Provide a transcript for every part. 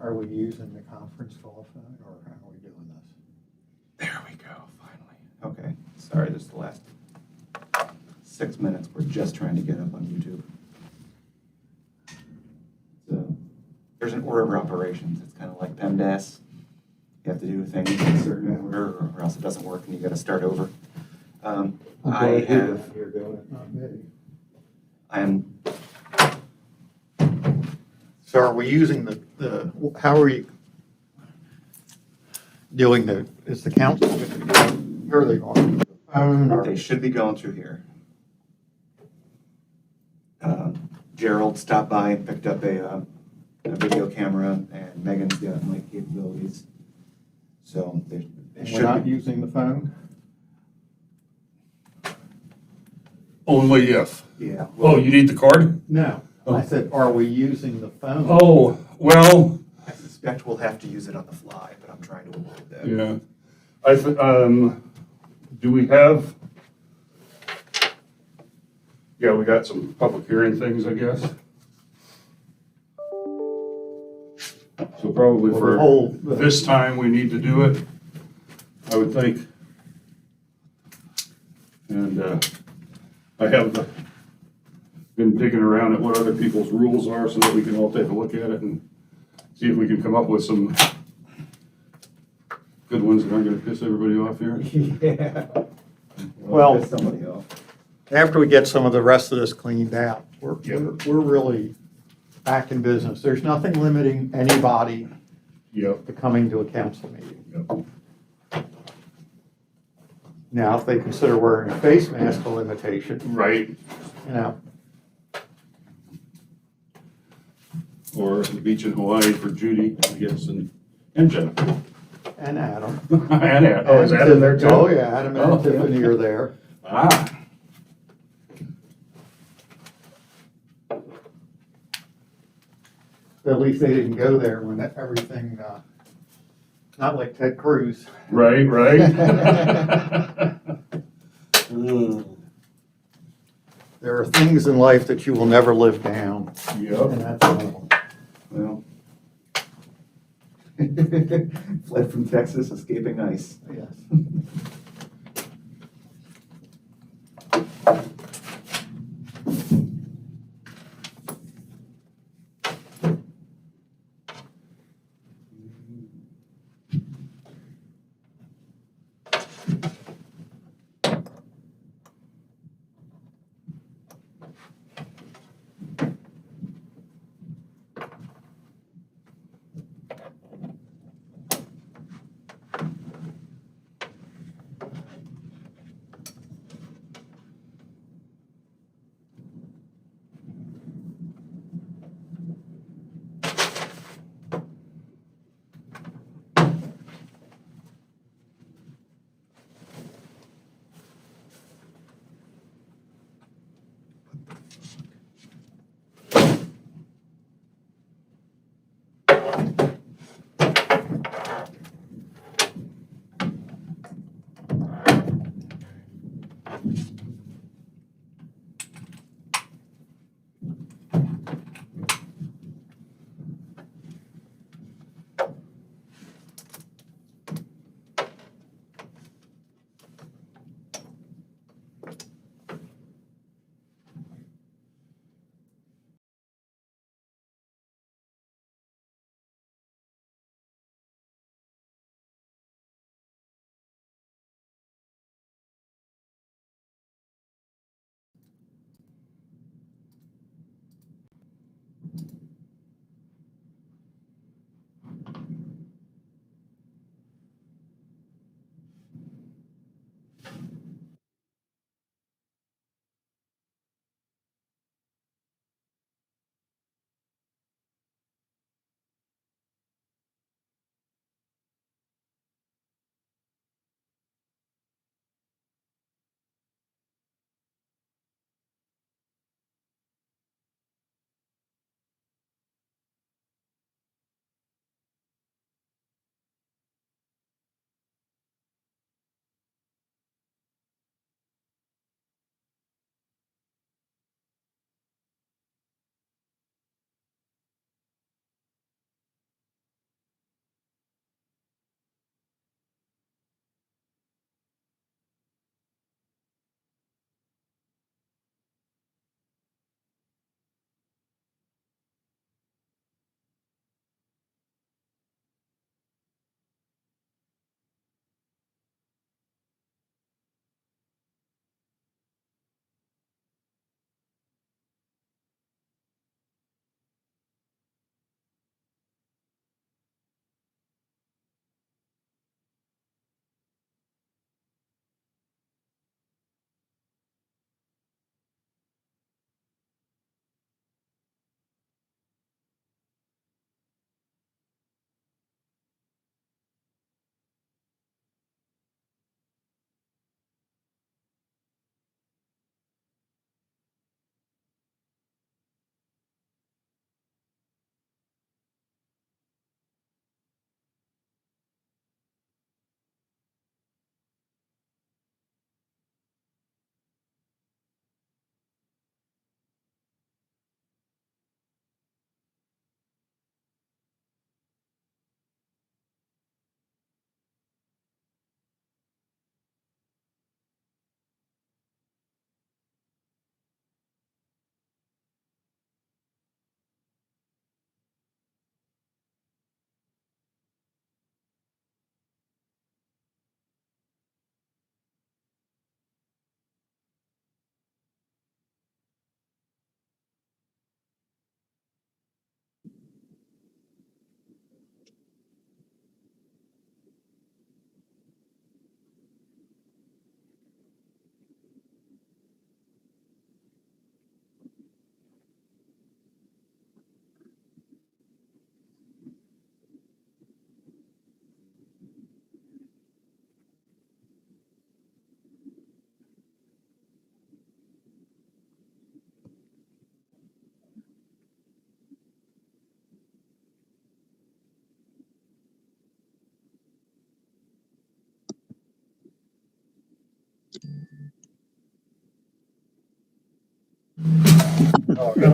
Are we using the conference call phone, or how are we doing this? There we go, finally. Okay, sorry, this is the last 6 minutes. We're just trying to get up on YouTube. So, there's an order of operations. It's kind of like PEMDAS. You have to do things in a certain order, or else it doesn't work and you got to start over. You're doing it, not me. So are we using how are you doing is the council, where are they going? The phone or? They should be going through here. Gerald stopped by and picked up a video camera, and Megan's got mic capabilities. So they We're not using the phone? Only if. Yeah. Oh, you need the card? No. I said, are we using the phone? Oh, well, I suspect we'll have to use it on the fly, but I'm trying to avoid that. yeah. Do we have? Yeah, we got some public hearing things, I guess. So probably Well, for this time, we need to do it, I would think. And I have been digging around at what other people's rules are so that we can all take a look at it and see if we can come up with some good ones that aren't gonna piss everybody off here. Yeah. Well- Piss somebody off. After we get some of the rest of this cleaned out, we're Yep. really back in business. There's nothing limiting anybody Yep. to coming to a council meeting. Yep. Now, if they consider wearing a face mask a limitation, Right, you know, or the beach in Hawaii for Judy, I guess, and Jennifer. and Adam. And Adam, oh, is Adam there too? Oh, yeah, Adam Oh, and Tiffany are there. Ah, At least they didn't go there when everything, not like Ted Cruz. right, right. Mm, There are things in life that you will never live down, and Yep, that's one of them. Well. Fled from Texas, escaping ice. Yes.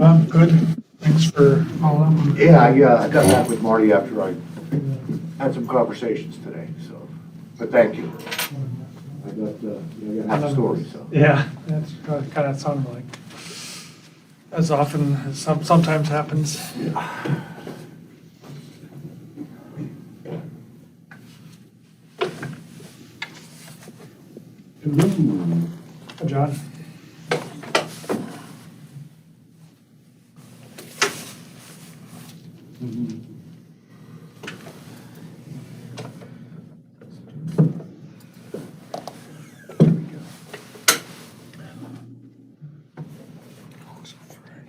I'm good. Thanks for all of them. Yeah, I got back with Marty after I had some conversations today, so, but thank you. I got half the story, so. Yeah, that's kind of sounded like, as often as sometimes happens. John?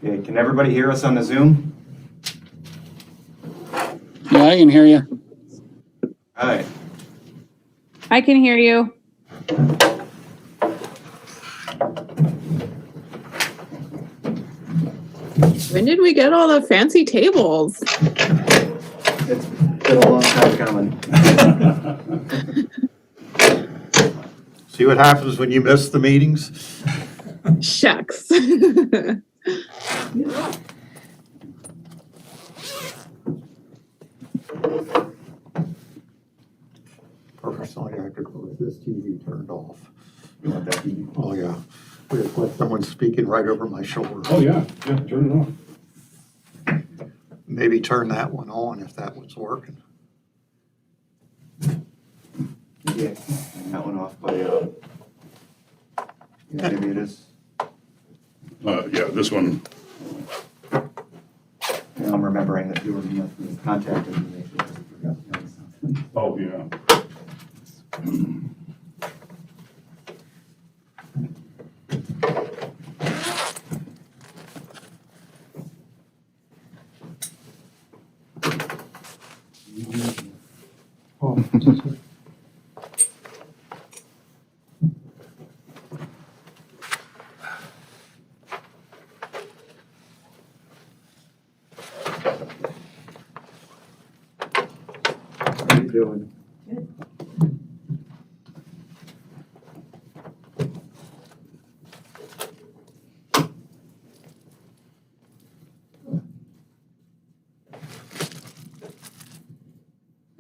Okay, can everybody hear us on the Zoom? Yeah, I can hear you. All right. I can hear you. When did we get all the fancy tables? It's been a long time coming. See what happens when you miss the meetings? Shucks. Personally, I could with this TV turned off. You want that TV? Oh, yeah. It's like someone's speaking right over my shoulder. Oh, yeah, turn it off. Maybe turn that one on if that was working. Yeah, turn that one off by, yeah, maybe it is. Yeah, this one, Now I'm remembering that you were the contact information. I forgot to tell you something. oh, yeah. Oh, How you doing?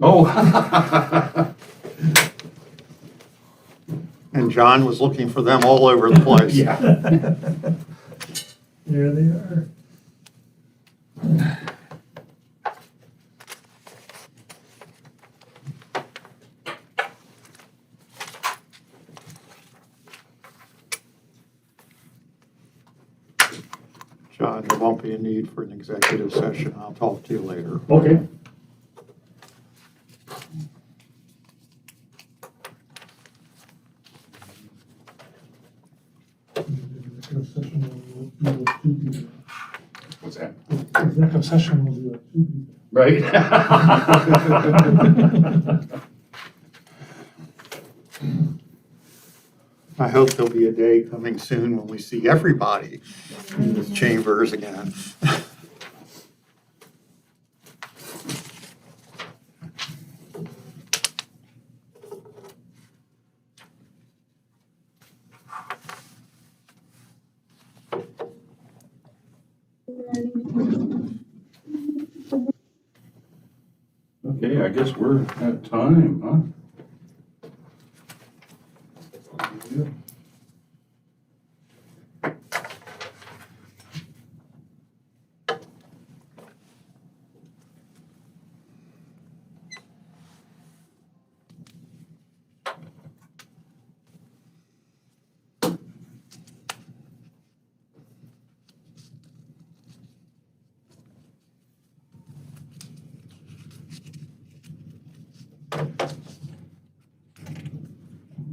Oh. And John was looking for them all over the place. Yeah. there they are. John, there won't be a need for an executive session. I'll talk to you later. Okay. Executive session will be with 2 people. What's that? Executive session will be with 2 people. Right? I hope there'll be a day coming soon when we see everybody in the chambers again. Okay, I guess we're at time, huh?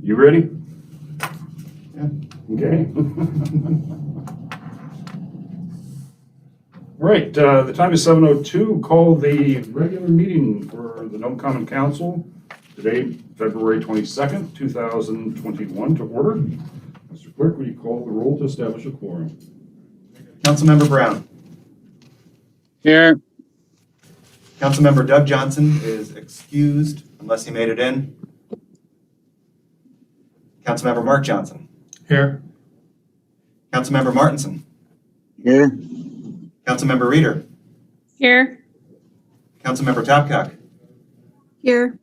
You ready? Yeah. Okay. All right, the time is 7:02. Call the regular meeting for the Nome Common Council today, February 22nd, 2021 to order. Mr. Clerk, will you call the roll to establish a quorum? Councilmember Brown. Here. Councilmember Doug Johnson is excused unless he made it in. Councilmember Mark Johnson. Here. Councilmember Martinson. Here. Councilmember Reeder. Here. Councilmember Topcock. Here.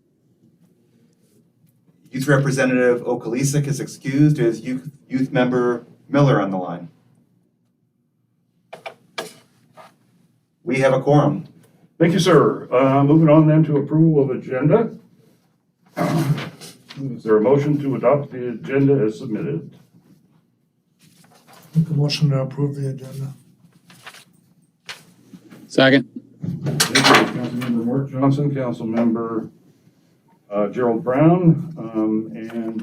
Youth Representative Okalisic is excused. Is youth member Miller on the line? We have a quorum. Thank you, sir. Moving on then to approval of agenda. Is there a motion to adopt the agenda as submitted? Make a motion to approve the agenda. Second. Thank you, Councilmember Mark Johnson, Councilmember Gerald Brown, and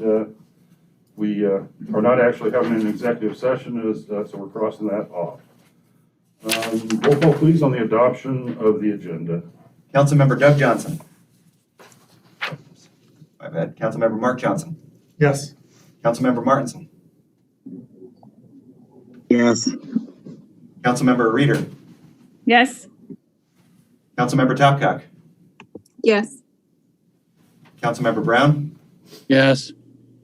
we are not actually having an executive session, so we're crossing that off. Roll call, please, on the adoption of the agenda. Councilmember Doug Johnson. My bad. Councilmember Mark Johnson. Yes. Councilmember Martinson. Yes. Councilmember Reeder. Yes. Councilmember Topcock. Yes. Councilmember Brown. Yes.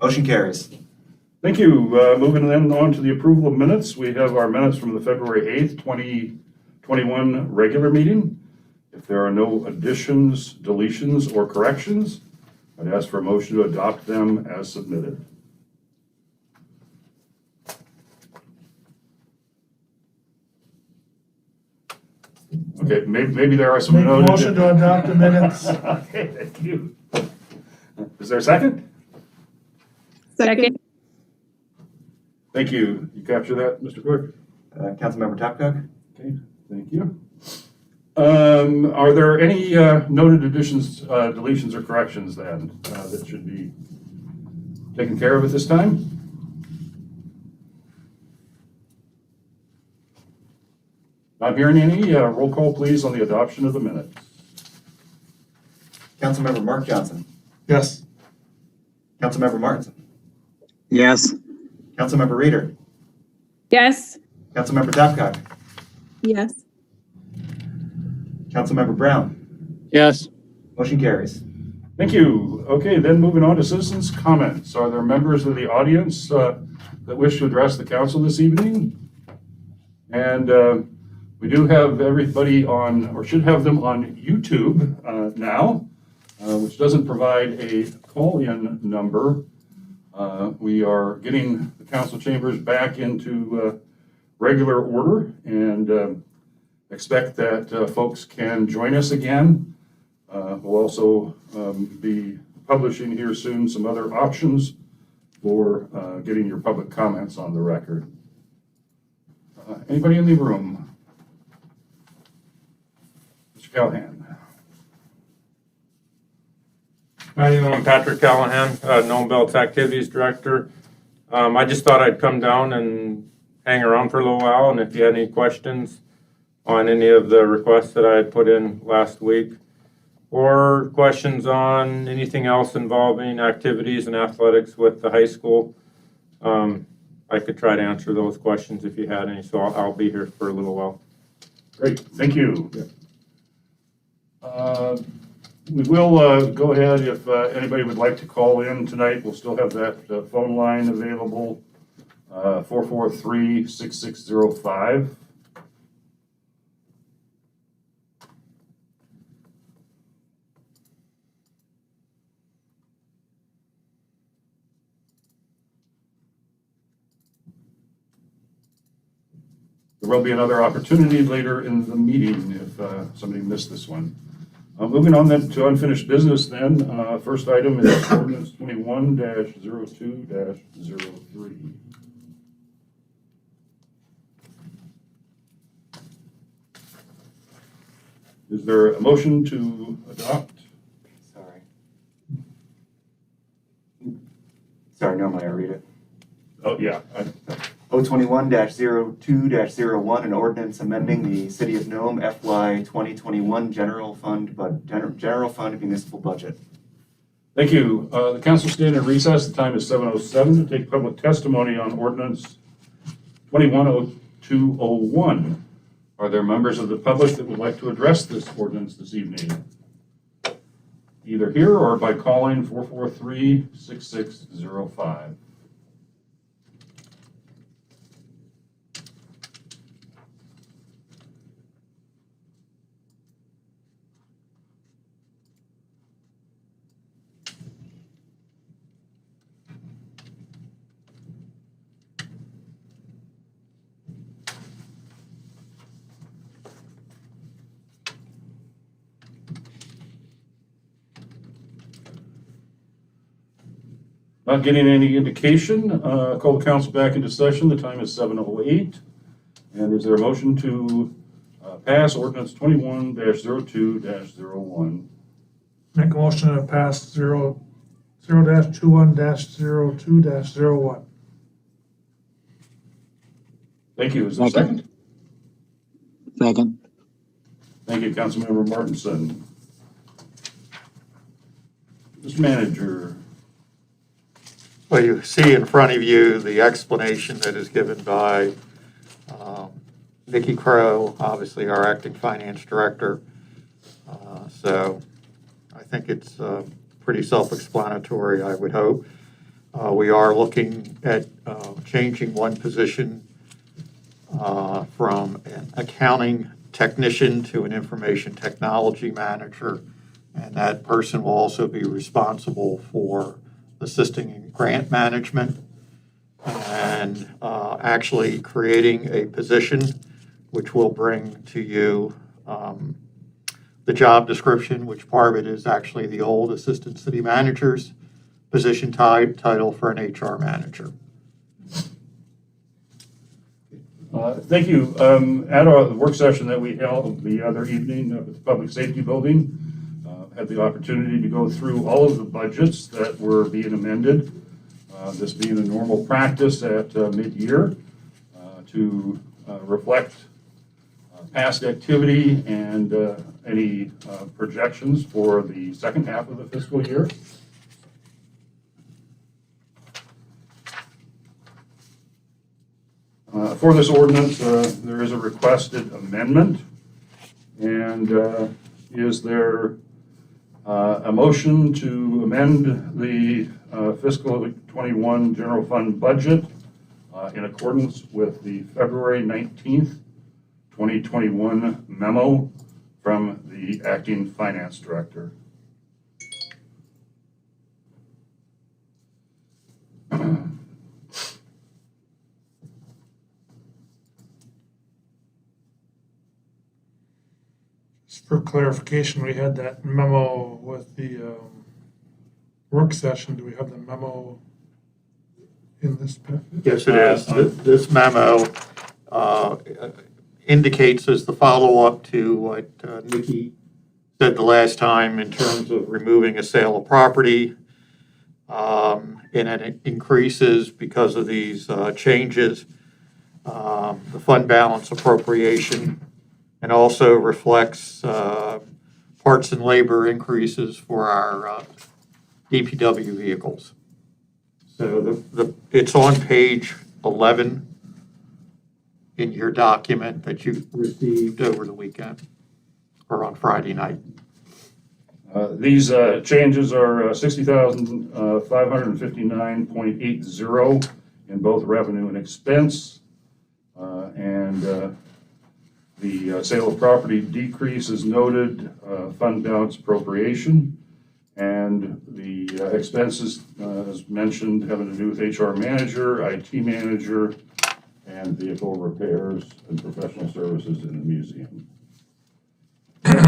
Motion carries. Thank you. Moving then on to the approval of minutes. We have our minutes from the February 8th, 2021 regular meeting. If there are no additions, deletions, or corrections, I'd ask for a motion to adopt them as submitted. Okay, maybe there are some Make a noted. motion to adopt the minutes. Okay, thank you. Is there a second? Second. Thank you. You capture that, Mr. Clerk? Councilmember Topcock. Okay, thank you. Are there any noted additions, deletions, or corrections then that should be taken care of at this time? Not hearing any. Roll call, please, on the adoption of the minutes. Councilmember Mark Johnson. Yes. Councilmember Martinson. Yes. Councilmember Reeder. Yes. Councilmember Topcock. Yes. Councilmember Brown. Yes. Motion carries. Thank you. Okay, then moving on to citizens' comments. Are there members of the audience that wish to address the council this evening? And we do have everybody on, or should have them on YouTube now, which doesn't provide a call-in number. We are getting the council chambers back into regular order and expect that folks can join us again. We'll also be publishing here soon some other options for getting your public comments on the record. Anybody in the room? Mr. Callahan. Hi, I'm Patrick Callahan, Nome Activities Director. I just thought I'd come down and hang around for a little while, and if you had any questions on any of the requests that I had put in last week, or questions on anything else involving activities and athletics with the high school, I could try to answer those questions if you had any, so I'll be here for a little while. Great, thank you. We will go ahead if anybody would like to call in tonight. We'll still have that phone line available, 443-6605. There will be another opportunity later in the meeting if somebody missed this one. Moving on then to unfinished business then. First item is ordinance 21-02-03. Is there a motion to adopt? Sorry, normally I read it. Oh, yeah. 021-02-01, an ordinance amending the City of Nome FY 2021 General Fund Municipal Budget. Thank you. The council stand in recess. The time is 7:07 to take public testimony on ordinance 21-02-01. Are there members of the public that would like to address this ordinance this evening? Either here or by calling 443-6605. Not getting any indication. Call the council back into session. The time is 7:08. And is there a motion to pass ordinance 21-02-01? Make a motion to pass 0-21-02-01. Thank you. Is there a second? Second. Thank you, Councilmember Martinson. Mr. Manager. Well, you see in front of you the explanation that is given by Nikki Crow, obviously our acting finance director. So I think it's pretty self-explanatory, I would hope. We are looking at changing one position from an accounting technician to an information technology manager. And that person will also be responsible for assisting in grant management and actually creating a position which will bring to you the job description, which part of it is actually the old assistant city manager's position title for an HR manager. Thank you. At our work session that we held the other evening at the Public Safety Building, had the opportunity to go through all of the budgets that were being amended, this being a normal practice at mid-year to reflect past activity and any projections for the second half of the fiscal year. For this ordinance, there is a requested amendment. And is there a motion to amend the fiscal 21 general fund budget in accordance with the February 19th, 2021 memo from the acting finance director? For clarification, we had that memo with the work session. Do we have the memo in this package? Yes, it is. This memo indicates as the follow-up to what Nikki said the last time in terms of removing a sale of property. And it increases because of these changes, the fund balance appropriation, and also reflects parts and labor increases for our DPW vehicles. So it's on page 11 in your document that you received over the weekend or on Friday night. These changes are $60,559.80 in both revenue and expense. The sale of property decrease is noted, fund balance appropriation, and the expenses, as mentioned, having to do with HR manager, IT manager, and vehicle repairs and professional services in the museum.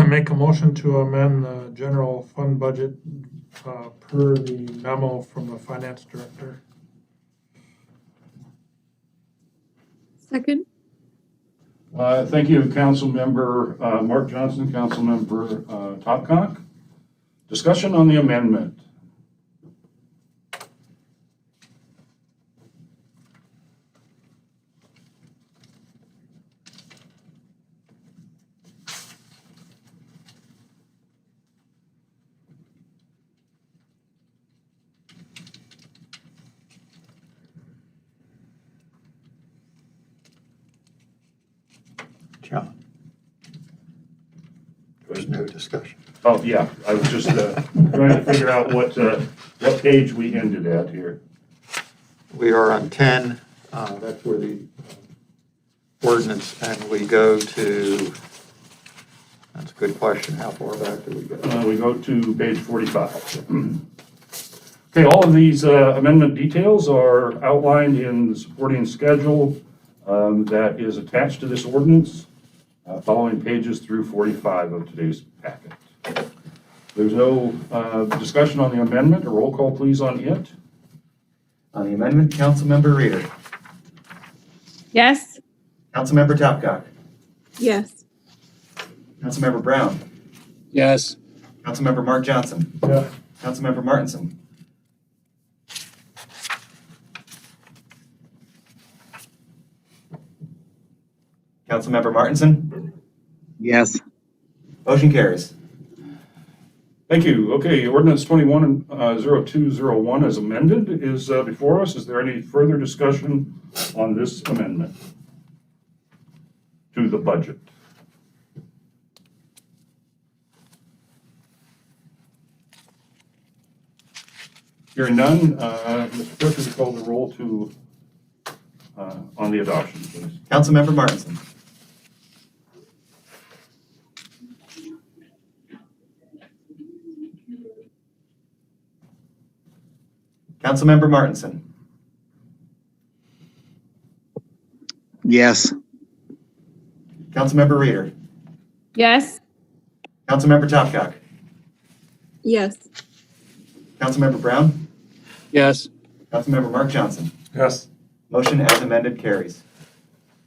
Make a motion to amend the general fund budget per the memo from the finance director. Second. Thank you, Councilmember Mark Johnson, Councilmember Topcock. Discussion on the amendment. John? There's no discussion. Oh, yeah, I was just trying to figure out what page we ended at here. We are on 10. That's where the ordinance, and we go to, that's a good question. How far back do we go? We go to page 45. Okay, all of these amendment details are outlined in the supporting schedule that is attached to this ordinance, following pages through 45 of today's packet. There's no discussion on the amendment. A roll call, please, on it. On the amendment, Councilmember Reader, Yes. Councilmember Topgolf, Yes. Councilmember Brown, Yes. Councilmember Mark Johnson, Yeah. Councilmember Martinson, Councilmember Martinson, Yes. motion carries. Thank you. Okay, ordinance 210201 as amended is before us. Is there any further discussion on this amendment to the budget? Hearing none, Mr. Clerk, would you call the roll on the adoption, please? Councilmember Martinson, Councilmember Martinson, Yes. Councilmember Reader, Yes. Councilmember Topgolf, Yes. Councilmember Brown, Yes. Councilmember Mark Johnson. Yes. Motion as amended carries.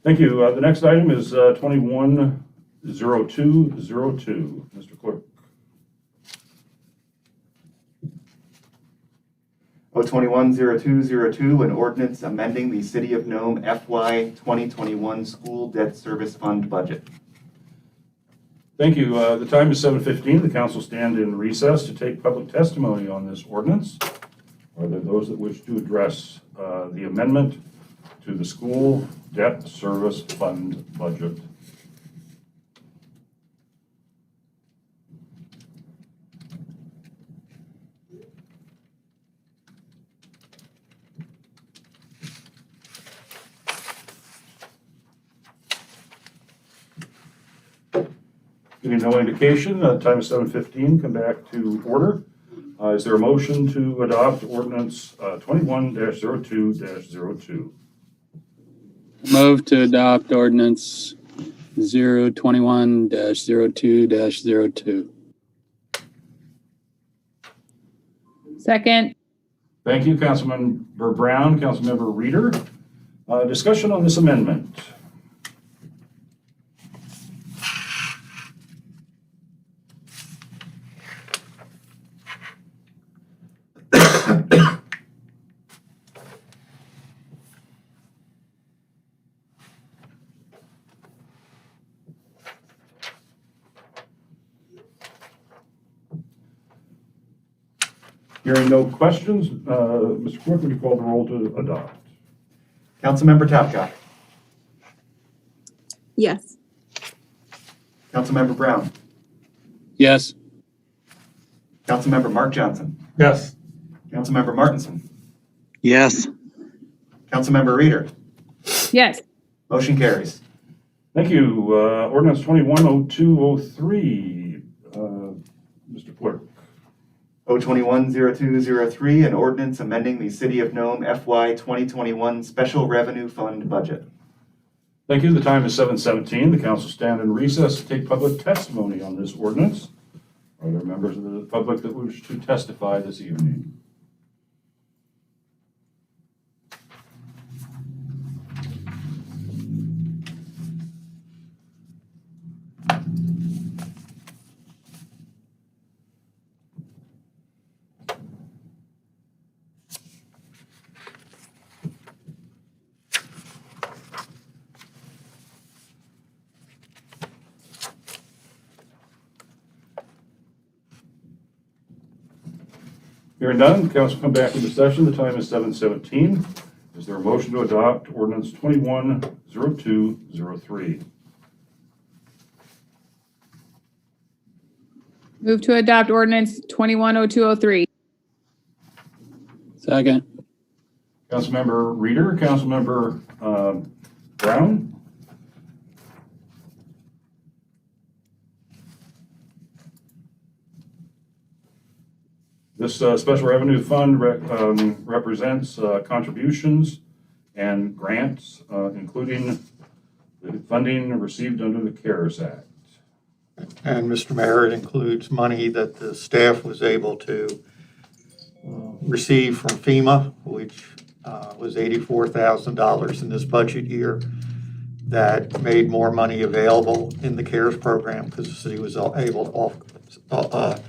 Thank you. The next item is 210202. Mr. Clerk. 0210202, an ordinance amending the City of Nome FY 2021 School Debt Service Fund budget. Thank you. The time is 7:15. The council stand in recess to take public testimony on this ordinance. Are there those that wish to address the amendment to the school debt service fund budget? Giving no indication, time is 7:15, come back to order. Is there a motion to adopt ordinance 21-02-02? Move to adopt ordinance 021-02-02. Second. Thank you, Councilmember Brown, Councilmember Reader. Discussion on this amendment. Hearing no questions, Mr. Clerk, would you call the roll to adopt? Councilmember Topgolf, Yes. Councilmember Brown, Yes. Councilmember Mark Johnson, Yes. Councilmember Martinson, Yes. Councilmember Reader. Yes. Motion carries. Thank you. Ordinance 210203, Mr. Clerk. 0210203, an ordinance amending the City of Nome FY 2021 Special Revenue Fund budget. Thank you. The time is 7:17. The council stand in recess to take public testimony on this ordinance. Are there members of the public that wish to testify this evening? Hearing none, council come back into session. The time is 7:17. Is there a motion to adopt ordinance 210203? Move to adopt ordinance 210203. Second. Councilmember Reader, Councilmember Brown? This special revenue fund represents contributions and grants, including the funding received under the CARES Act. And Mr. Mayor, it includes money that the staff was able to receive from FEMA, which was $84,000 in this budget year that made more money available in the CARES program because the city was able to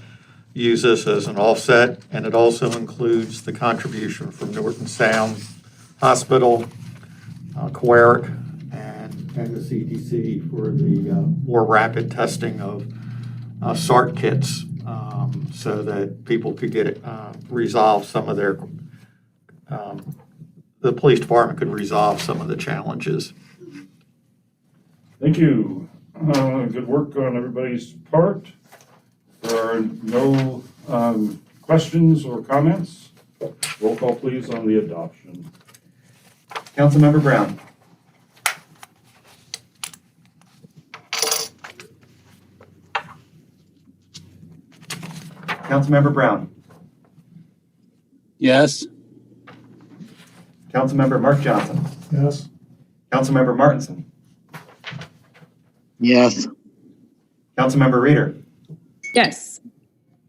use this as an offset. And it also includes the contribution from Norton Sound Hospital, Quorum, and the CDC for the more rapid testing of SART kits, so that people could get resolve some of their, the police department could resolve some of the challenges. Thank you. Good work on everybody's part. There are no questions or comments. Roll call, please, on the adoption. Councilmember Brown. Councilmember Brown. Yes. Councilmember Mark Johnson. Yes. Councilmember Martinson. Yes. Councilmember Reader. Yes.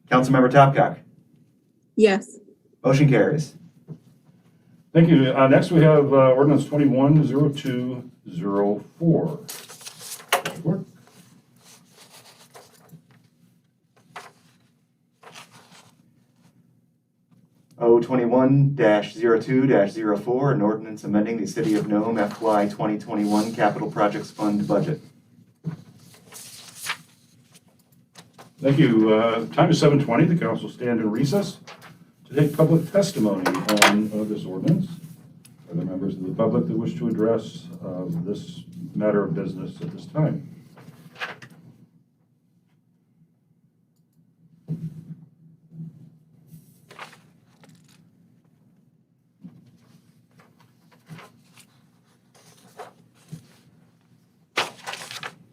Councilmember Topcock. Yes. Motion carries. Thank you. Next, we have ordinance 210204. Mr. Clerk? O 21-02-04, an ordinance amending the City of Nome FY 2021 Capital Projects Fund budget. Thank you. Time is 7:20. The council stand in recess to take public testimony on this ordinance. Are there members of the public that wish to address this matter of business at this time?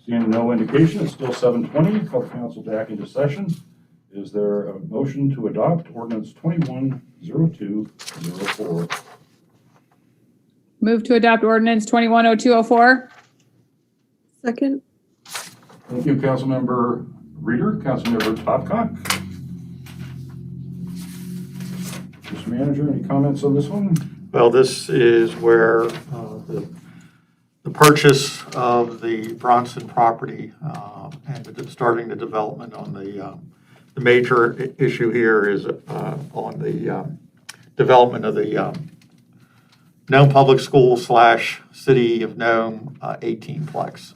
Seeing no indication, it's still 7:20. Call the council back into session. Is there a motion to adopt ordinance 210204? Move to adopt ordinance 210204. Second. Thank you, Councilmember Reader. Councilmember Topcock. Mr. Manager, any comments on this one? Well, this is where the purchase of the Bronson property and starting the development on the major issue here is on the development of the Nome Public School / City of Nome 18-plex.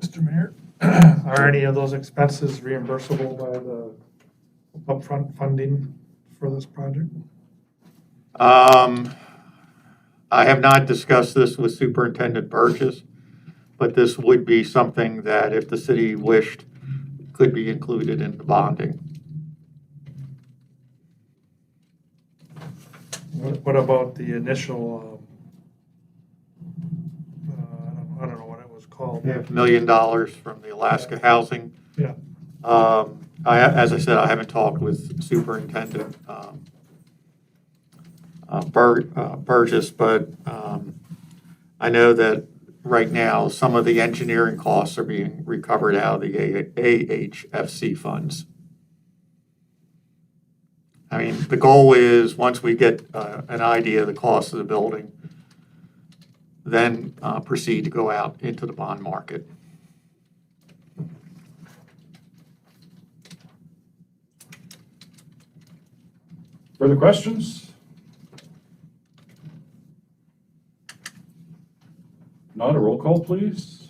Mr. Mayor, are any of those expenses reimbursable by the upfront funding for this project? I have not discussed this with Superintendent Burgess, but this would be something that if the city wished, could be included in the bonding. What about the initial, I don't know what it was called. $500,000 from the Alaska Housing. Yeah. As I said, I haven't talked with Superintendent Burgess, but I know that right now some of the engineering costs are being recovered out of the AHFC funds. I mean, the goal is, once we get an idea of the cost of the building, then proceed to go out into the bond market. Further questions? Not a roll call, please.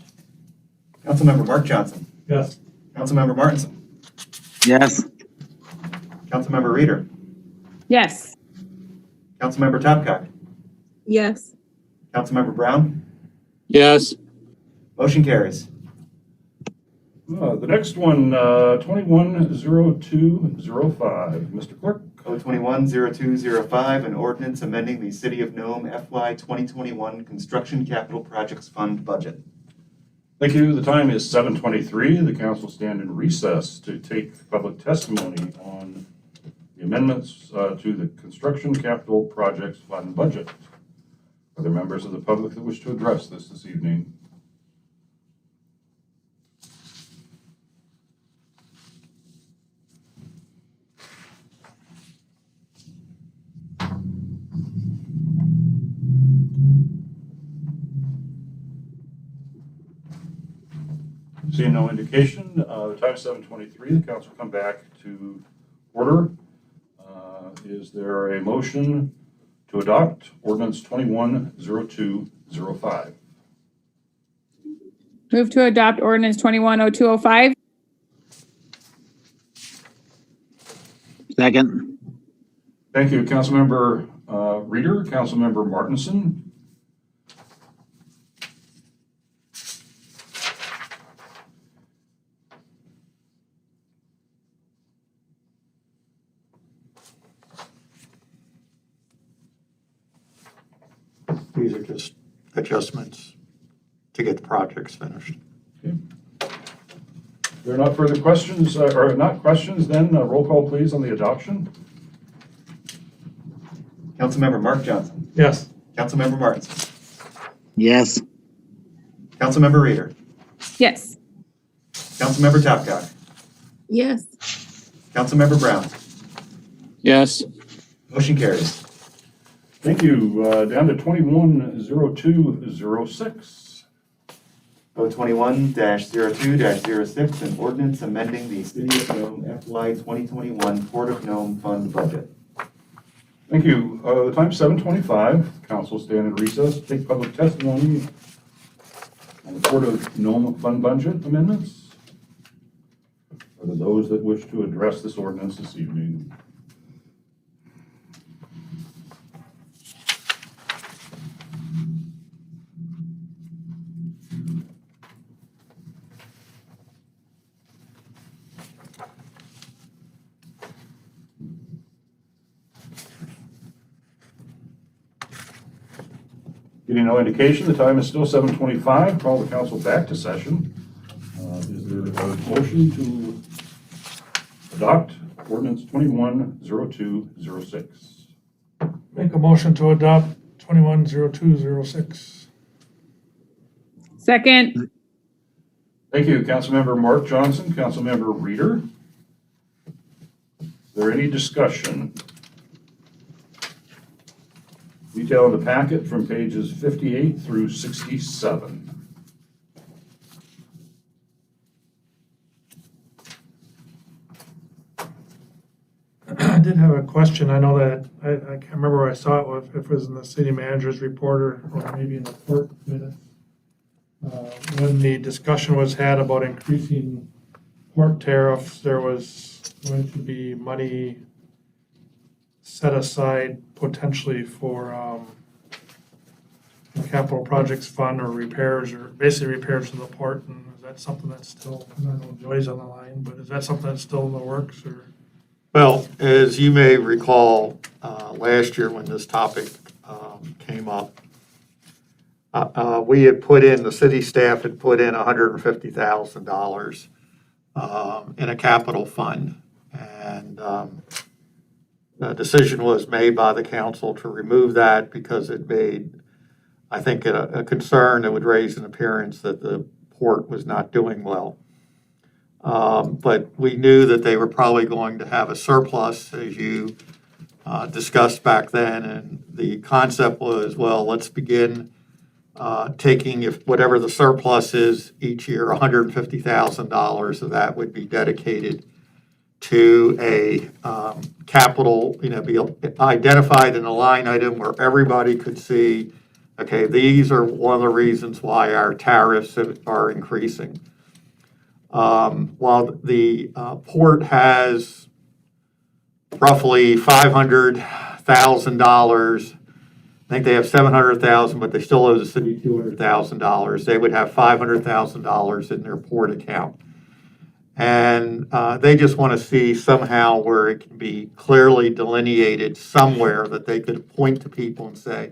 Councilmember Mark Johnson. Yes. Councilmember Martinson. Yes. Councilmember Reader. Yes. Councilmember Topcock. Yes. Councilmember Brown. Yes. Motion carries. The next one, 210205. Mr. Clerk? O 21-0205, an ordinance amending the City of Nome FY 2021 Construction Capital Projects Fund budget. Thank you. The time is 7:23. The council stand in recess to take public testimony on the amendments to the Construction Capital Projects Fund budget. Are there members of the public that wish to address this evening? Seeing no indication, the time is 7:23, the council come back to order. Is there a motion to adopt ordinance 210205? Move to adopt ordinance 210205. Second. Thank you, Councilmember Reader, Councilmember Martinson. These are just adjustments to get the projects finished. If there are not further questions, or not questions, then roll call please on the adoption. Councilmember Mark Johnson. Yes. Councilmember Martinson. Yes. Councilmember Reader. Yes. Councilmember Topgod. Yes. Councilmember Brown. Yes. Motion carries. Thank you. Down to 210206. O 21-02-06, an ordinance amending the City of Nome FY 2021 Port of Nome Fund budget. Thank you. The time's 7:25. Council stand in recess to take public testimony on the Port of Nome Fund budget amendments. Are there those that wish to address this ordinance this evening? Getting no indication, the time is still 7:25. Call the council back to session. Is there a motion to adopt ordinance 210206? Make a motion to adopt 210206. Second. Thank you, Councilmember Mark Johnson, Councilmember Reader. Is there any discussion? Detail in the packet from pages 58 through 67. I did have a question. I know that, I can't remember where I saw it, if it was in the city manager's report or maybe in the court minutes. When the discussion was had about increasing port tariffs, there was going to be money set aside potentially for the capital projects fund or repairs, or basically repairs to the port. And is that something that's still, I don't know, Joy's on the line, but is that something that's still in the works, or? Well, as you may recall, last year when this topic came up, we had put in, the city staff had put in $150,000 in a capital fund. And the decision was made by the council to remove that because it made, I think, a concern that would raise an appearance that the port was not doing well. But we knew that they were probably going to have a surplus, as you discussed back then. And the concept was, well, let's begin taking, if whatever the surplus is each year, $150,000 of that would be dedicated to a capital, be identified in a line item where everybody could see, okay, these are one of the reasons why our tariffs are increasing. While the port has roughly $500,000, I think they have $700,000, but they still owe the city $200,000. They would have $500,000 in their port account. And they just want to see somehow where it can be clearly delineated somewhere that they could point to people and say,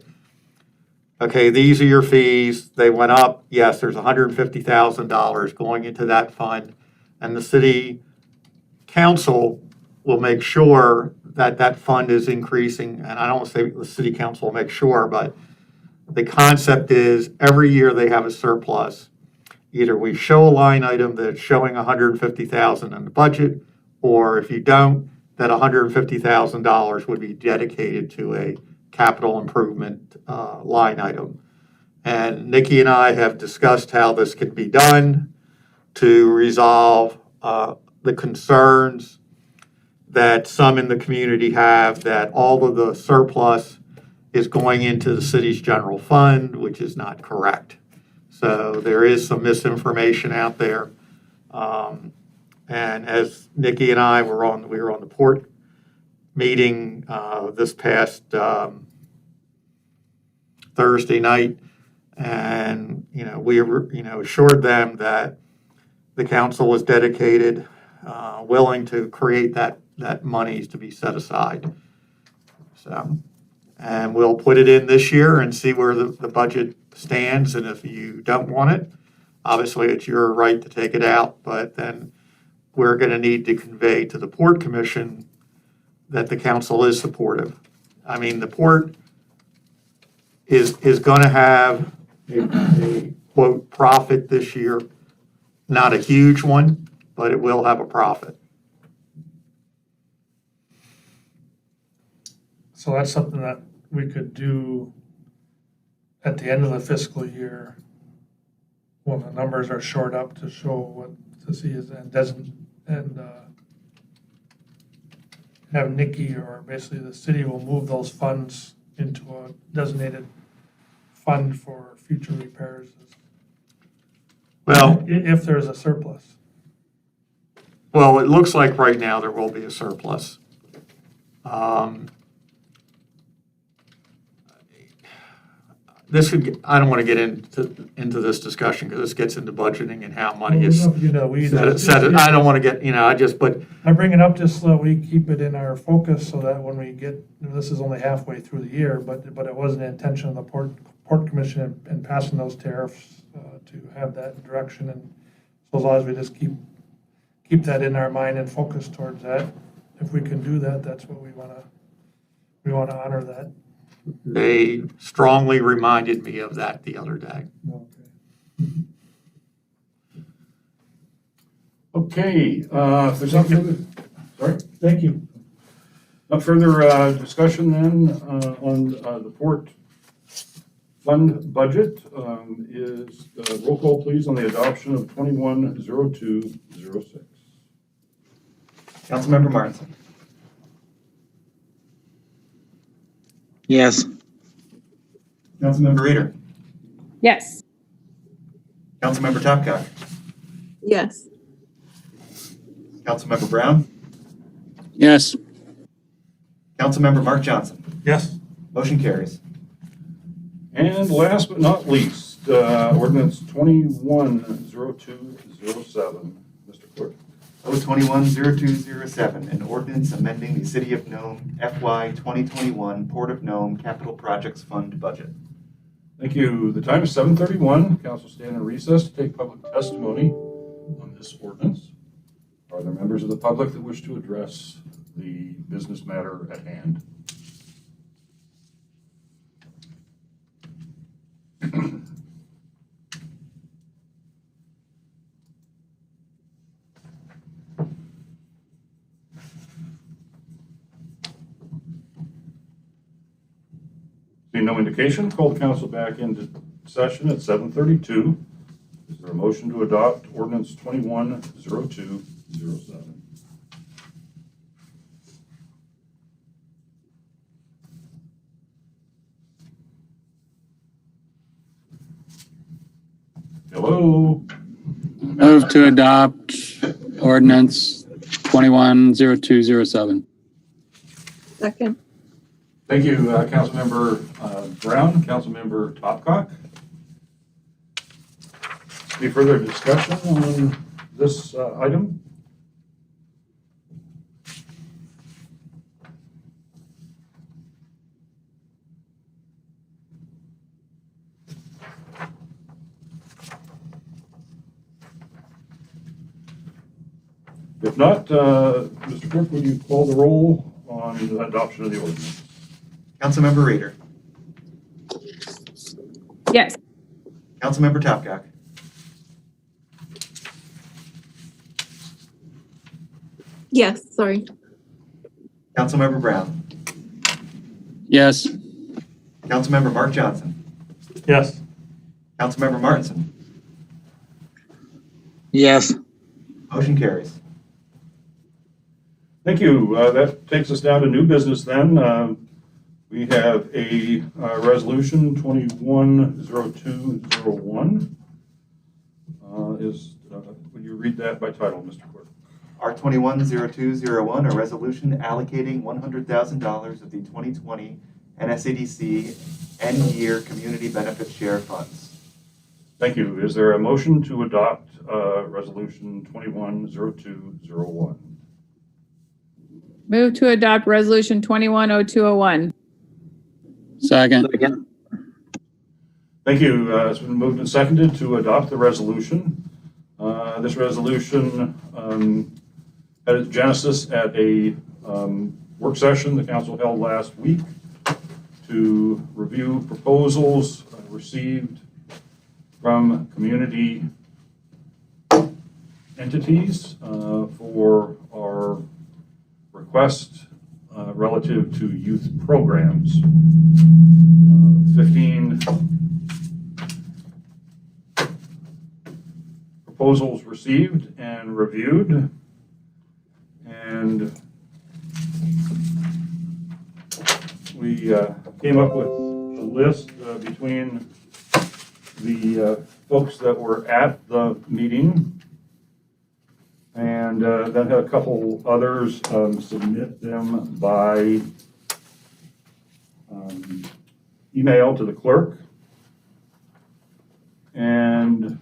okay, these are your fees. They went up. Yes, there's $150,000 going into that fund. And the city council will make sure that that fund is increasing. And I don't want to say the city council will make sure, but the concept is every year they have a surplus. Either we show a line item that's showing $150,000 in the budget, or if you don't, that $150,000 would be dedicated to a capital improvement line item. And Nikki and I have discussed how this could be done to resolve the concerns that some in the community have that all of the surplus is going into the city's general fund, which is not correct. So there is some misinformation out there. And as Nikki and I were on the port meeting this past Thursday night, and we assured them that the council was dedicated, willing to create that monies to be set aside. So, and we'll put it in this year and see where the budget stands. And if you don't want it, obviously it's your right to take it out. But then we're going to need to convey to the Port Commission that the council is supportive. I mean, the port is going to have a quote profit this year, not a huge one, but it will have a profit. So that's something that we could do at the end of the fiscal year when the numbers are shored up to show what to see is and have Nikki or basically the city will move those funds into a designated fund for future repairs. Well, If there's a surplus. well, it looks like right now there will be a surplus. I don't want to get into this discussion because this gets into budgeting and how money is set. I don't want to get, but I bring it up just so that we keep it in our focus so that when we get, this is only halfway through the year, but it wasn't the intention of the Port Commission in passing those tariffs to have that direction. And so as long as we just keep that in our mind and focus towards that, if we can do that, that's what we want to honor that. they strongly reminded me of that the other day. Okay, if there's not further, sorry, Thank you. not further discussion then on the port fund budget, is roll call please on the adoption of 210206. Councilmember Martinson. Yes. Councilmember Reader. Yes. Councilmember Topcock. Yes. Councilmember Brown. Yes. Councilmember Mark Johnson. Yes. Motion carries. And last but not least, ordinance 210207. Mr. Clerk. O210207, an ordinance amending the City of Nome FY 2021 Port of Nome Capital Projects Fund budget. Thank you. The time is 7:31. Council stand in recess to take public testimony on this ordinance. Are there members of the public that wish to address the business matter at hand? Seeing no indication, call the council back into session at 7:32. Is there a motion to adopt ordinance 210207? Hello? Move to adopt ordinance 210207. Second. Thank you, Councilmember Brown, Councilmember Topcock. Any further discussion on this item? If not, Mr. Clerk, would you call the roll on the adoption of the ordinance? Councilmember Reader. Yes. Councilmember Topcock. Yes, sorry. Councilmember Brown. Yes. Councilmember Mark Johnson. Yes. Councilmember Martinson. Yes. Motion carries. Thank you. That takes us down to new business then. We have a resolution 210201. Would you read that by title, Mr. Clerk? R 210201, a resolution allocating $100,000 of the 2020 NSADC end-year community benefit share funds. Thank you. Is there a motion to adopt resolution 210201? Move to adopt resolution 210201. Second. Thank you. It's been moved and seconded to adopt the resolution. This resolution had its genesis at a work session the council held last week to review proposals received from community entities for our request relative to youth programs. 15 proposals received and reviewed, and we came up with a list between the folks that were at the meeting, and then had a couple others submit them by email to the clerk. And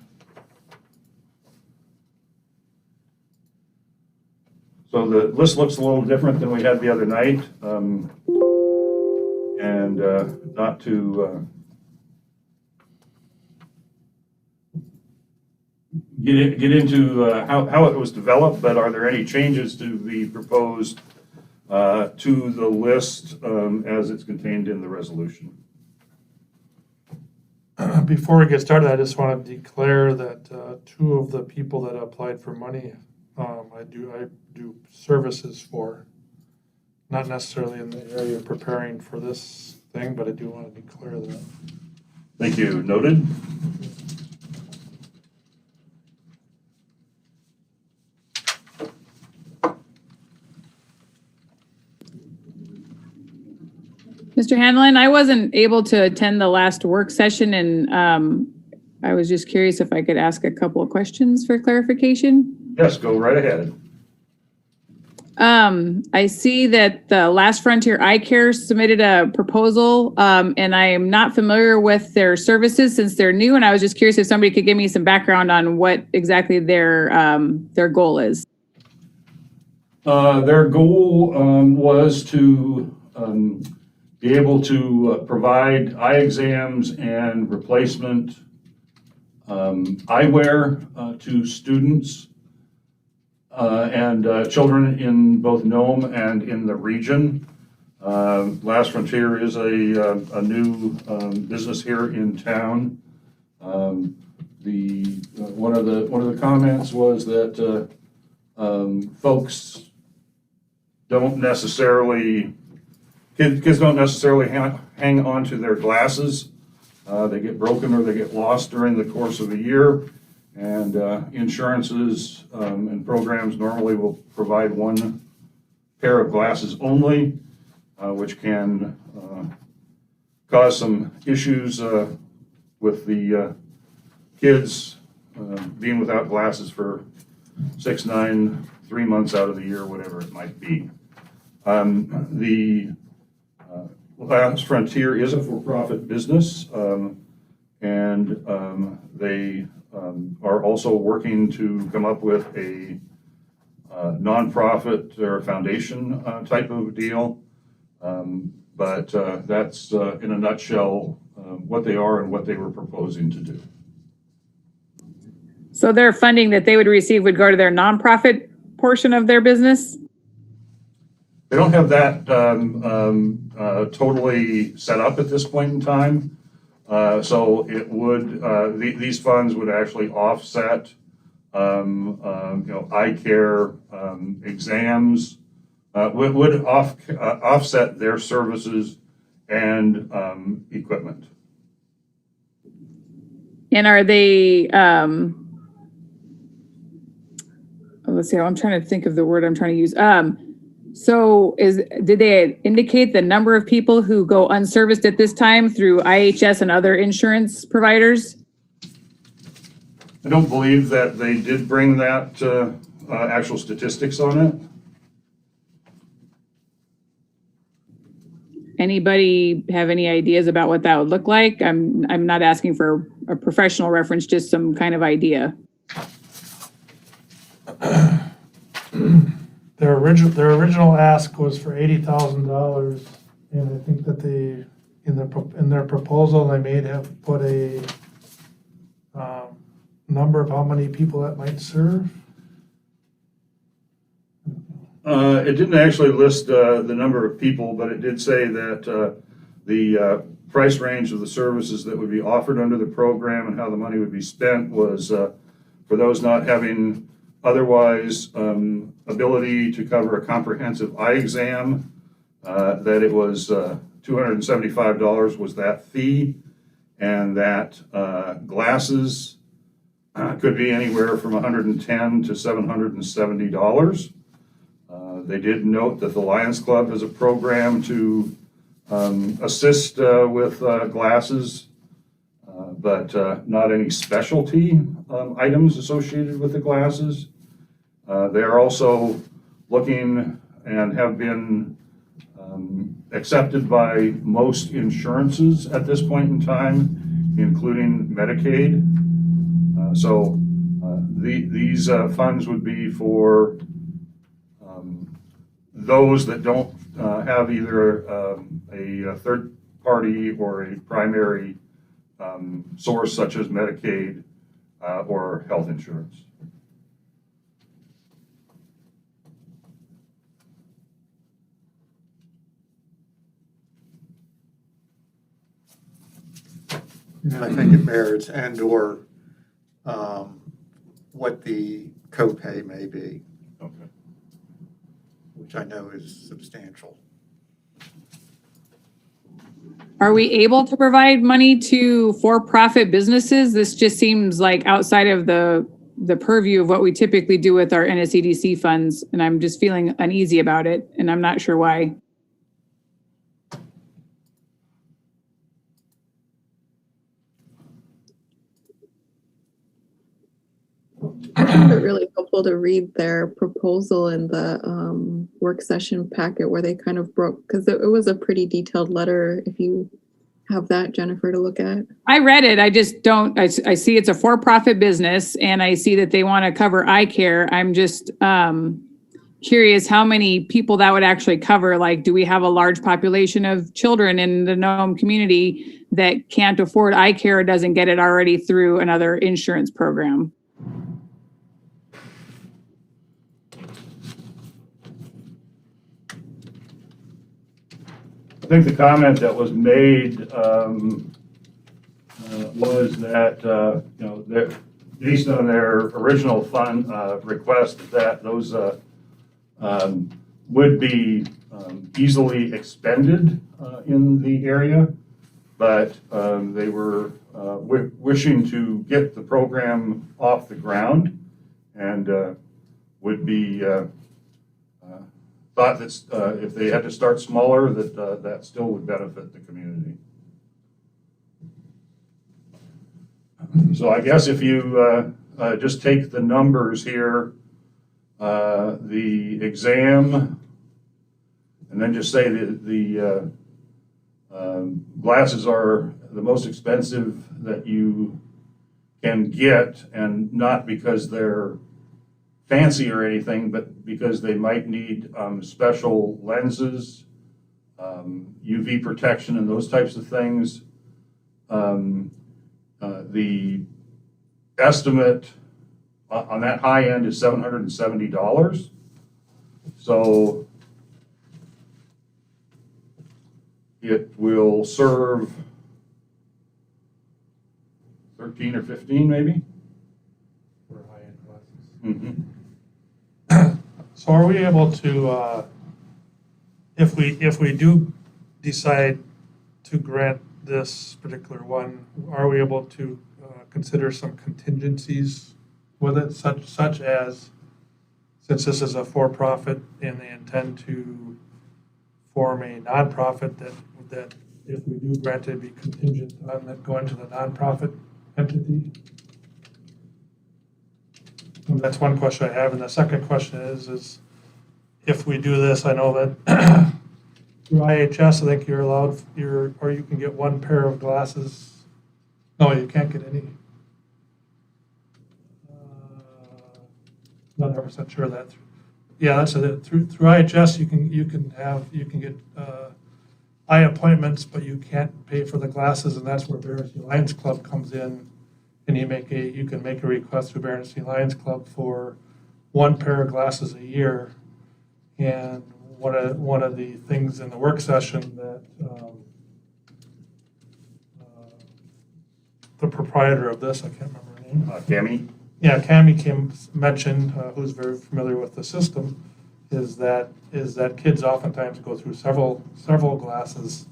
so the list looks a little different than we had the other night. And not to get into how it was developed, but are there any changes to be proposed to the list as it's contained in the resolution? Before we get started, I just want to declare that two of the people that applied for money, I do services for, not necessarily in the area of preparing for this thing, but I do want to declare that. Thank you. Noted. Mr. Hanlon, I wasn't able to attend the last work session, and I was just curious if I could ask a couple of questions for clarification. Yes, go right ahead. I see that the Last Frontier Eye Care submitted a proposal, and I am not familiar with their services since they're new, and I was just curious if somebody could give me some background on what exactly their goal is. Their goal was to be able to provide eye exams and replacement eyewear to students and children in both Nome and in the region. Last Frontier is a new business here in town. One of the comments was that folks don't necessarily, kids don't necessarily hang on to their glasses. They get broken or they get lost during the course of a year. And insurances and programs normally will provide one pair of glasses only, which can cause some issues with the kids being without glasses for 6, 9, 3 months out of the year, whatever it might be. The Last Frontier is a for-profit business, and they are also working to come up with a nonprofit or foundation type of deal. But that's in a nutshell what they are and what they were proposing to do. So their funding that they would receive would go to their nonprofit portion of their business? They don't have that totally set up at this point in time. So it would, these funds would actually offset, eye care exams, would offset their services and equipment. And are they let's see, I'm trying to think of the word I'm trying to use. So did they indicate the number of people who go unserviced at this time through IHS and other insurance providers? I don't believe that they did bring that actual statistics on it. Anybody have any ideas about what that would look like? I'm not asking for a professional reference, just some kind of idea. Their original ask was for $80,000, and I think that they, in their proposal, they may have put a number of how many people that might serve. It didn't actually list the number of people, but it did say that the price range of the services that would be offered under the program and how the money would be spent was for those not having otherwise ability to cover a comprehensive eye exam, that it was $275 was that fee, and that glasses could be anywhere from $110 to $770. They did note that the Lions Club has a program to assist with glasses, but not any specialty items associated with the glasses. They are also looking and have been accepted by most insurances at this point in time, including Medicaid. So these funds would be for those that don't have either a third party or a primary source such as Medicaid or health insurance. And I think it merits and/or what the copay may be, Okay. which I know is substantial. Are we able to provide money to for-profit businesses? This just seems like outside of the purview of what we typically do with our NSEDC funds, and I'm just feeling uneasy about it, and I'm not sure why. I found it really helpful to read their proposal in the work session packet where they kind of broke, because it was a pretty detailed letter. If you have that, Jennifer, to look at. I read it. I just don't, I see it's a for-profit business and I see that they want to cover eye care. I'm just curious how many people that would actually cover. Like, do we have a large population of children in the Nome community that can't afford eye care or doesn't get it already through another insurance program? I think the comment that was made was that, based on their original fund request, that those would be easily expended in the area, but they were wishing to get the program off the ground and would be thought that if they had to start smaller, that still would benefit the community. So I guess if you just take the numbers here, the exam, and then just say that the glasses are the most expensive that you can get, and not because they're fancy or anything, but because they might need special lenses, UV protection and those types of things. The estimate on that high end is $770. So it will serve 13 or 15 maybe. For high-end glasses. Mm-hmm. So are we able to, if we do decide to grant this particular one, are we able to consider some contingencies with it, such as since this is a for-profit and they intend to form a nonprofit, that if we do grant it, it'd be contingent on that going to the nonprofit entity? And that's one question I have. And the second question is if we do this, I know that through IHS, I think you're allowed, or you can get one pair of glasses. No, you can't get any. Not 100% sure of that. Yeah, that's it. Through IHS, you can get eye appointments, but you can't pay for the glasses, and that's where Barron Lions Club comes in. And you can make a request through Barron Lions Club for one pair of glasses a year. And one of the things in the work session that the proprietor of this, I can't remember her name. Cammy? Yeah, Cammy mentioned, who's very familiar with the system, is that kids oftentimes go through several glasses.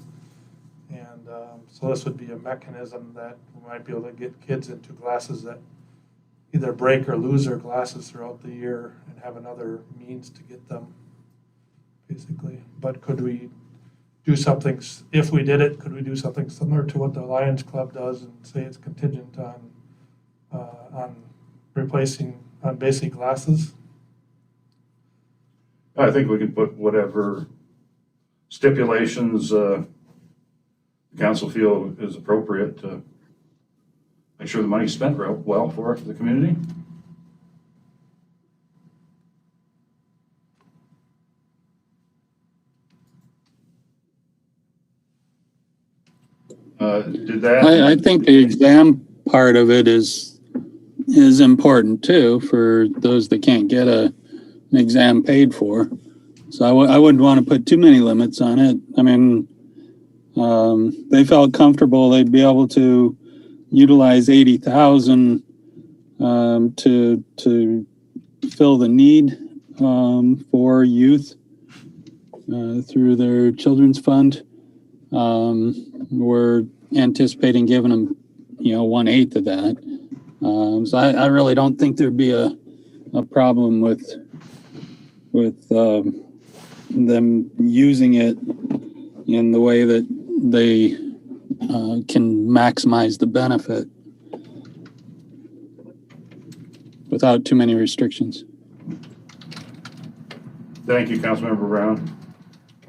And so this would be a mechanism that we might be able to get kids into glasses that either break or lose their glasses throughout the year and have another means to get them, basically. But could we do something, if we did it, could we do something similar to what the Lions Club does and say it's contingent on replacing, on basic glasses? I think we can put whatever stipulations the council feel is appropriate to make sure the money's spent well for the community. Did that? I think the exam part of it is important too, for those that can't get an exam paid for. So I wouldn't want to put too many limits on it. I mean, they felt comfortable they'd be able to utilize 80,000 to fill the need for youth through their children's fund. We're anticipating giving them, 1/8 of that. So I really don't think there'd be a problem with them using it in the way that they can maximize the benefit without too many restrictions. Thank you, Councilmember Brown.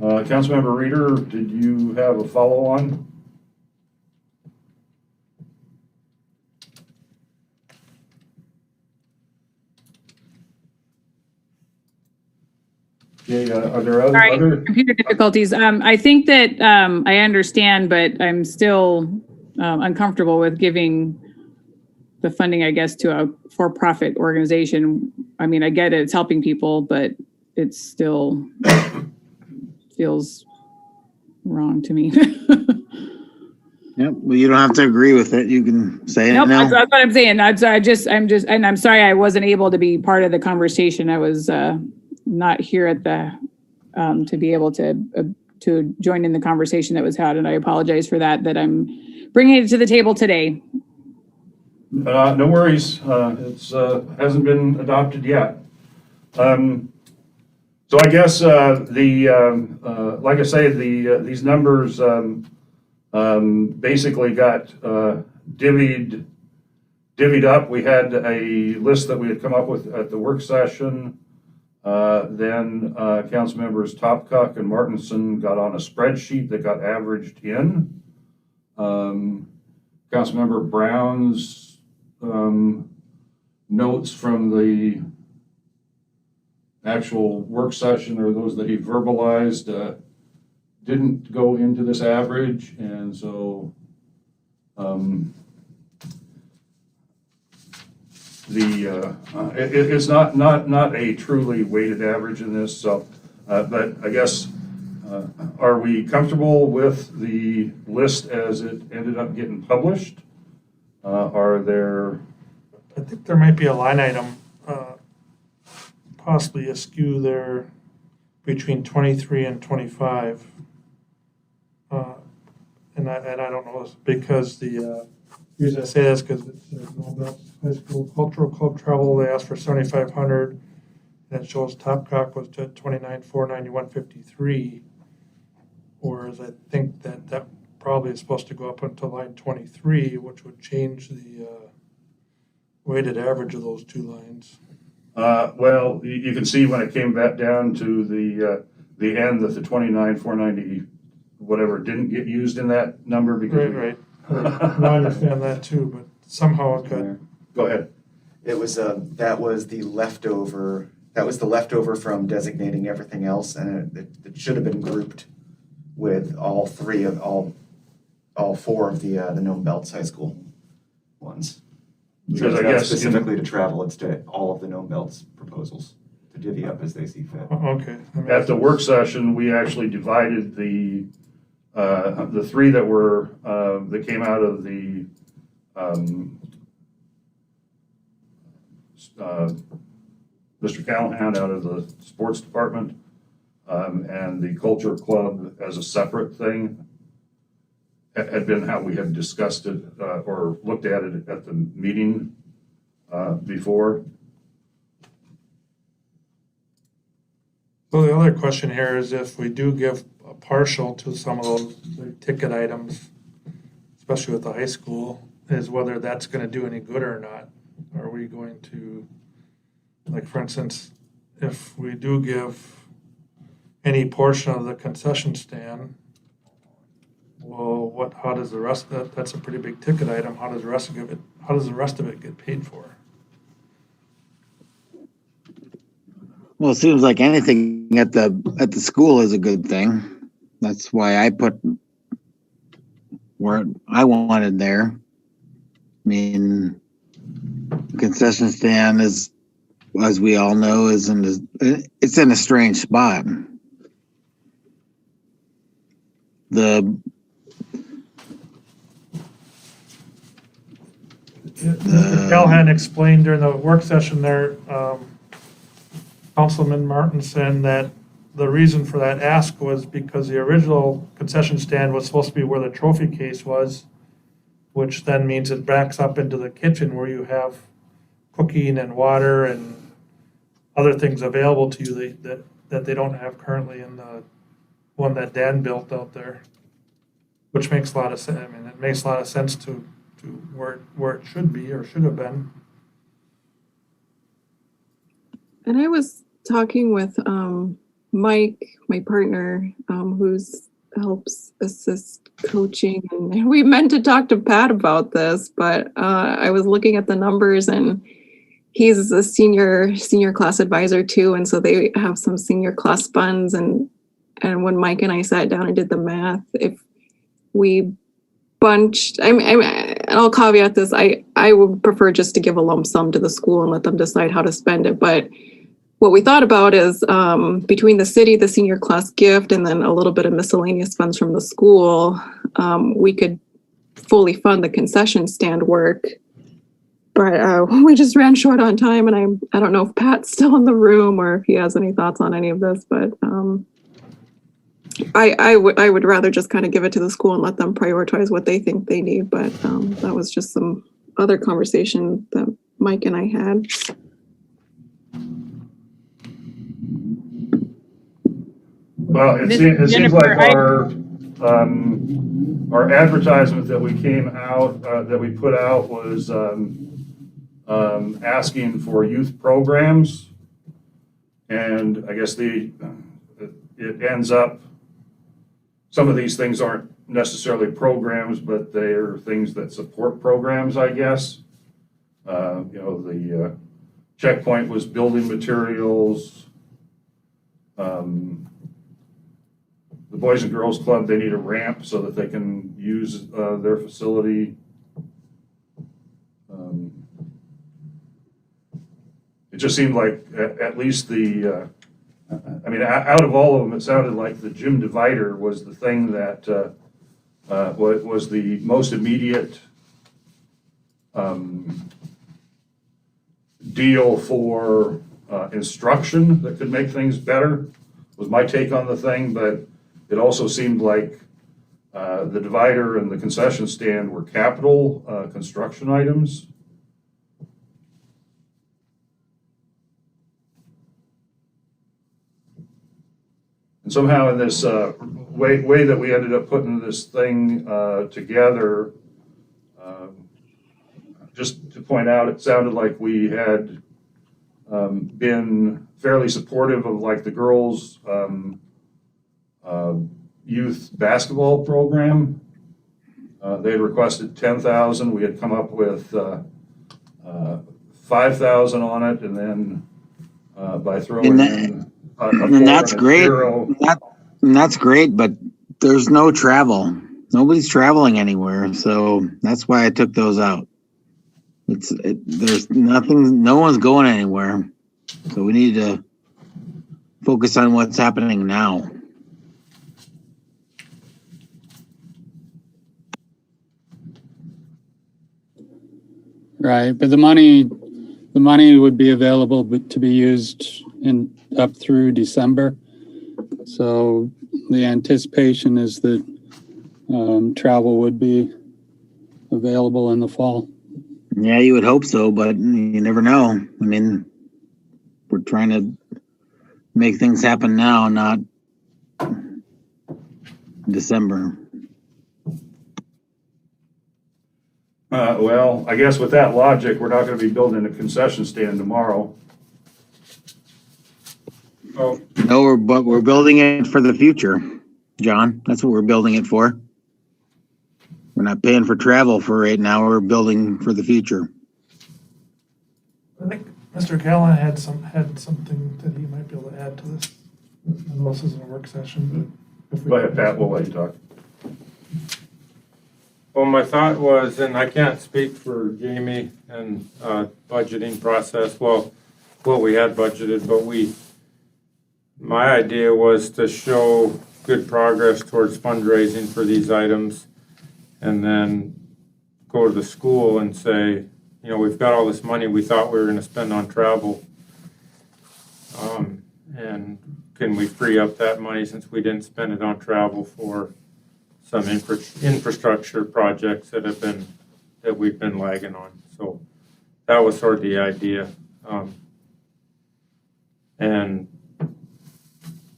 Councilmember Reeder, did you have a follow-on? Yeah, are there Sorry, other? computer difficulties. I think that I understand, but I'm still uncomfortable with giving the funding, I guess, to a for-profit organization. I mean, I get it, it's helping people, but it still feels wrong to me. Yep, well, you don't have to agree with it. You can say it Nope, now. that's what I'm saying. And I'm sorry I wasn't able to be part of the conversation. I was not here at the to be able to join in the conversation that was had, and I apologize for that I'm bringing it to the table today. No worries. It's hasn't been adopted yet. So I guess like I say, these numbers basically got divvied up. We had a list that we had come up with at the work session. Then council members Topcock and Martinson got on a spreadsheet that got averaged in. Councilmember Brown's notes from the actual work session, or those that he verbalized, didn't go into this average, and so it's not a truly weighted average in this. So, but I guess are we comfortable with the list as it ended up getting published? Are there? I think there might be a line item, possibly askew there between 23 and 25. And I don't know, because the reason I say this because it's Nome High School Cultural Club travel, they asked for 7,500. And it shows Topcock was to 29,491.53. Whereas I think that probably is supposed to go up until line 23, which would change the weighted average of those two lines. Well, you can see when it came back down to the end that the 29,490 whatever didn't get used in that number because. Right. I understand that too, but somehow it got. Go ahead. It was, that was the leftover from designating everything else, and it should have been grouped with all four of the Nome Belts High School ones. So Because it's I not guess specifically to travel, it's to all of the Nome Belts proposals to divvy up as they see fit. Okay. at the work session, we actually divided the three that were, that came out of the Mr. Callahan out of the sports department, and the culture club as a separate thing. Had been how we had discussed it, or looked at it at the meeting, before. So the other question here is if we do give a partial to some of those big ticket items, especially with the high school, is whether that's gonna do any good or not. Are we going to, like, for instance, if we do give any portion of the concession stand, well, how does the rest of that's a pretty big ticket item, how does the rest of it get paid for? Well, it seems like anything at the school is a good thing. That's why I put where I wanted there. I mean, the concession stand is, as we all know, it's in a strange spot. Mr. Callahan explained during the work session there, Councilman Martinson, that the reason for that ask was because the original concession stand was supposed to be where the trophy case was, which then means it backs up into the kitchen where you have cooking and water and other things available to you that they don't have currently in the one that Dan built out there, which makes a lot of sense. I mean, it makes a lot of sense to where it should be or should have been. And I was talking with Mike, my partner, who's helps assist coaching, and we meant to talk to Pat about this, but I was looking at the numbers, and he's a senior class advisor too, and so they have some senior class funds, and when Mike and I sat down and did the math, if we bunched, and I'll caveat this, I would prefer just to give a lump sum to the school and let them decide how to spend it, but what we thought about is between the city, the senior class gift, and then a little bit of miscellaneous funds from the school, we could fully fund the concession stand work. But we just ran short on time, and I don't know if Pat's still in the room or if he has any thoughts on any of this, but I would rather just kind of give it to the school and let them prioritize what they think they need. But that was just some other conversation that Mike and I had. Well, it seems like our advertisement that we put out was asking for youth programs. And I guess it ends up, some of these things aren't necessarily programs, but they are things that support programs, I guess. The checkpoint was building materials. The Boys and Girls Club, they need a ramp so that they can use their facility. It just seemed like at least out of all of them, it sounded like the gym divider was the thing that was the most immediate deal for instruction that could make things better, was my take on the thing, but it also seemed like the divider and the concession stand were capital construction items. somehow in this way that we ended up putting this thing together, just to point out, it sounded like we had been fairly supportive of like the girls' youth basketball program. They had requested 10,000. We had come up with 5,000 on it, and then by throwing in a And that's four and a great. zero. And that's great, but there's no travel. Nobody's traveling anywhere, so that's why I took those out. There's nothing. No one's going anywhere, so we need to focus on what's happening now. Right, but the money would be available to be used up through December. So the anticipation is that travel would be available in the fall. Yeah, you would hope so, but you never know. I mean, we're trying to make things happen now, not December. Well, I guess with that logic, we're not going to be building a concession stand tomorrow. Oh, No, but we're building it for the future, John. That's what we're building it for. We're not paying for travel for right now. We're building for the future. I think Mr. Callahan had something that he might be able to add to this. I know this isn't a work session, but if we. Go ahead, Pat, we'll let you talk. well, my thought was, and I can't speak for Jamie and budgeting process, well, what we had budgeted, but my idea was to show good progress towards fundraising for these items, and then go to the school and say, you know, we've got all this money we thought we were going to spend on travel. And can we free up that money since we didn't spend it on travel for some infrastructure projects that we've been lagging on. So that was sort of the idea. And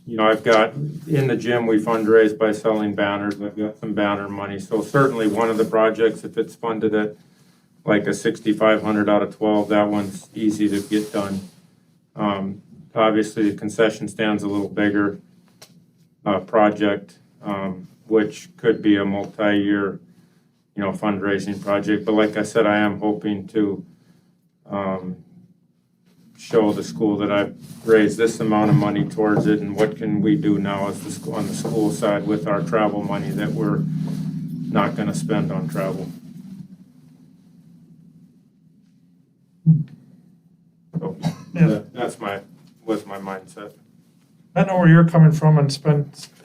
you know, I've got, in the gym, we fundraise by selling banners. I've got some banner money. So certainly one of the projects, if it's funded at like a 6,500 out of 12, that one's easy to get done. Obviously, the concession stand's a little bigger project, which could be a multi-year, you know, fundraising project. But like I said, I am hoping to show the school that I've raised this amount of money towards it, and what can we do now as the school, on the school side, with our travel money that we're not going to spend on travel. So Yeah. that's was my mindset. I know where you're coming from, and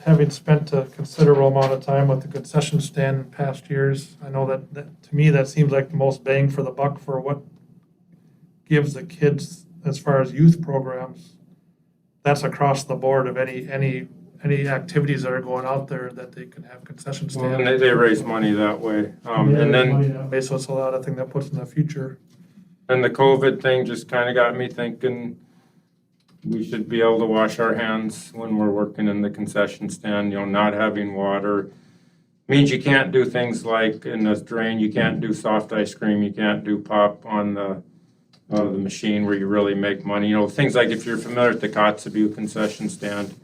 having spent a considerable amount of time with the concession stand in past years. I know that to me, that seems like the most bang for the buck for what gives the kids as far as youth programs. That's across the board of any activities that are going out there that they can have concession Well, stand. and they raise money that way. And then So it's a lot of thing that puts in the future. and the COVID thing just kind of got me thinking we should be able to wash our hands when we're working in the concession stand. You know, not having water means you can't do things like in the drain, you can't do soft ice cream, you can't do pop on the machine where you really make money. You know, things like, if you're familiar with the Kotzebue concession stand,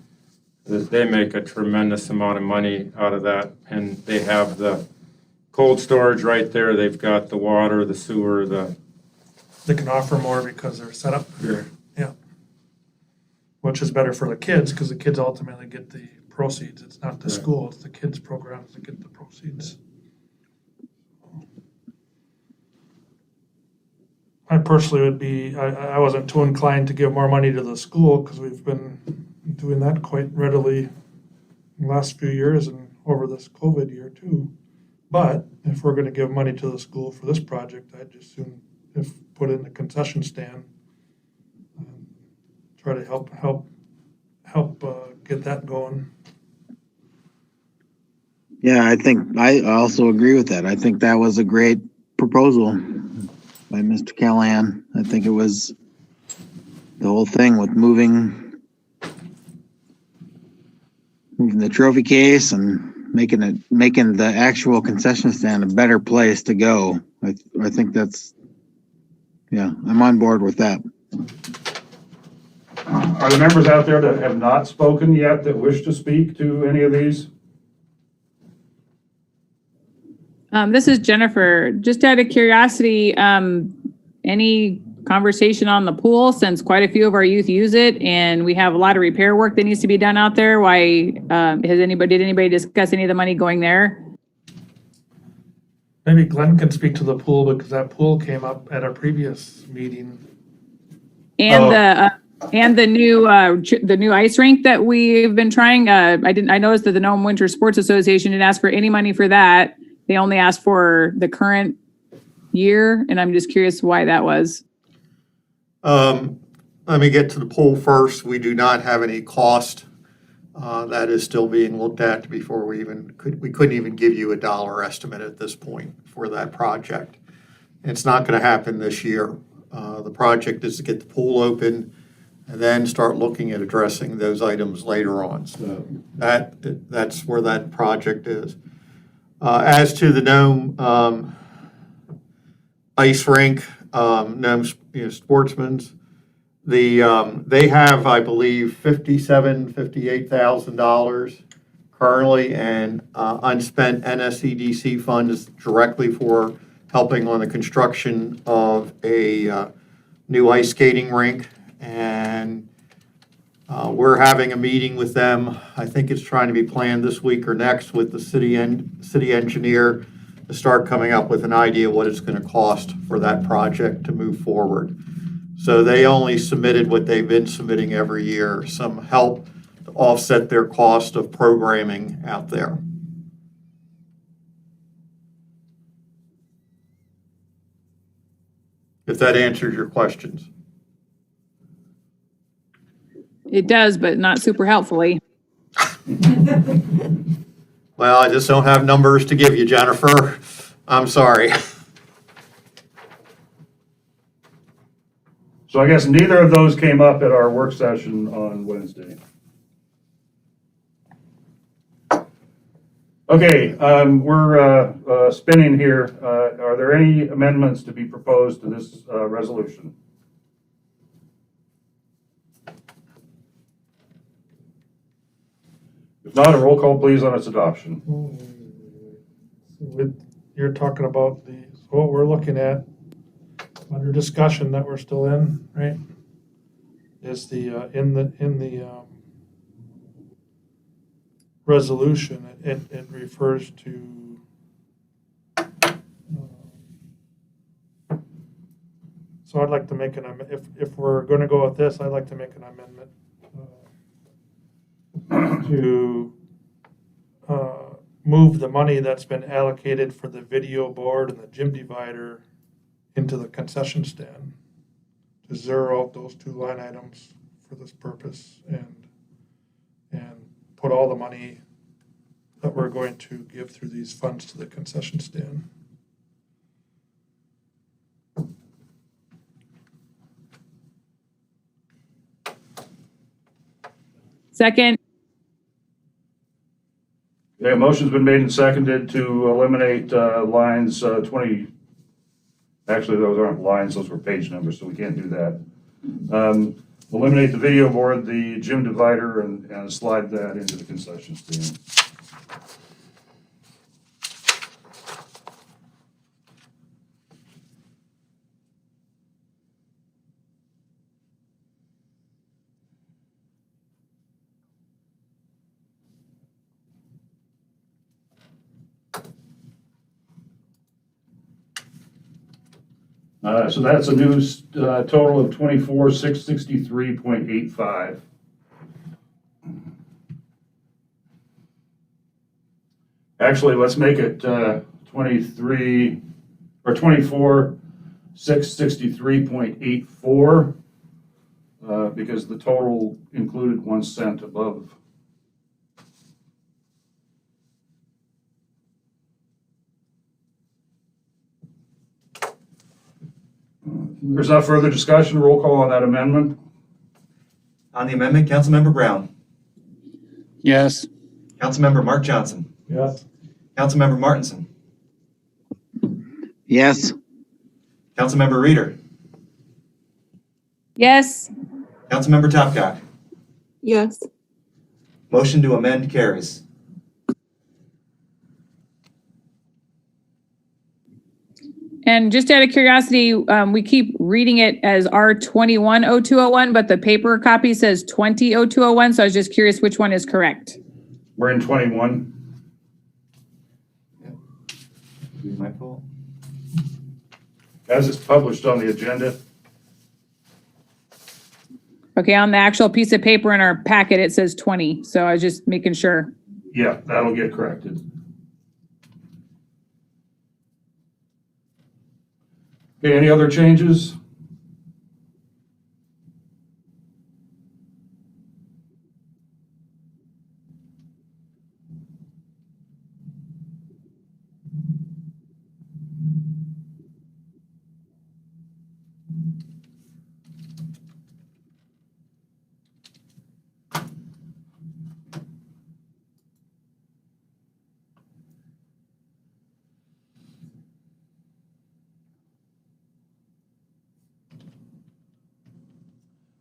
they make a tremendous amount of money out of that. And they have the cold storage right there. They've got the water, the sewer, They can offer more because they're set up here. Yeah. Which is better for the kids, because the kids ultimately get the proceeds. It's not the Right. school, it's the kids' programs that get the proceeds. I personally would be, I wasn't too inclined to give more money to the school, because we've been doing that quite readily in the last few years and over this COVID year too. But if we're gonna give money to the school for this project, I'd just soon put in the concession stand. Try to help get that going. Yeah, I also agree with that. I think that was a great proposal by Mr. Callahan. I think it was the whole thing with moving the trophy case and making the actual concession stand a better place to go. I think that's, yeah, I'm on board with that. Are there members out there that have not spoken yet that wish to speak to any of these? This is Jennifer. Just out of curiosity, any conversation on the pool, since quite a few of our youth use it and we have a lot of repair work that needs to be done out there? Why, did anybody discuss any of the money going there? Maybe Glenn can speak to the pool because that pool came up at a previous meeting. And the new ice rink that we've been trying. I noticed that the Nome Winter Sports Association didn't ask for any money for that. They only asked for the current year, and I'm just curious why that was. Let me get to the pool first. We do not have any cost. That is still being looked at before we couldn't even give you a dollar estimate at this point for that project. It's not going to happen this year. The project is to get the pool open and then start looking at addressing those items later on. So that's where that project is. As to the Nome ice rink, Nome Sportsman's, they have, I believe, $58,000 currently and unspent NSEDC funds directly for helping on the construction of a new ice skating rink. And we're having a meeting with them. I think it's trying to be planned this week or next with the city engineer to start coming up with an idea what it's going to cost for that project to move forward. So they only submitted what they've been submitting every year, some help to offset their cost of programming out there. If that answers your questions. It does, but not super helpfully. Well, I just don't have numbers to give you, Jennifer. I'm sorry. So I guess neither of those came up at our work session on Wednesday. Okay, we're spinning here. Are there any amendments to be proposed to this resolution? If not, a roll call, please, on its adoption. You're talking about what we're looking at under discussion that we're still in, right? Is the in the resolution, it refers to so I'd like to make if we're going to go with this, I'd like to make an amendment to move the money that's been allocated for the video board and the gym divider into the concession stand, to zero out those two line items for this purpose and put all the money that we're going to give through these funds to the concession stand. Second. Okay, a motion's been made and seconded to eliminate lines 20. Actually, those aren't lines, those were page numbers, so we can't do that. Eliminate the video board, the gym divider, and slide that into the concession stand. So that's a new total of 24,663.85. Actually, let's make it 24,663.84 because the total included 1 cent above. There's no further discussion. Roll call on that amendment. On the amendment, Councilmember Brown, Yes. Councilmember Mark Johnson. Yes. Councilmember Martinson. Yes. Councilmember Reeder. Yes. Councilmember Topcock. Yes. Motion to amend carries. And just out of curiosity, we keep reading it as R210201, but the paper copy says 200201. So I was just curious which one is correct. We're in 21. My fault. As it's published on the agenda. Okay, on the actual piece of paper in our packet, it says 20. So I was just making sure. Yeah, that'll get corrected. Okay, any other changes?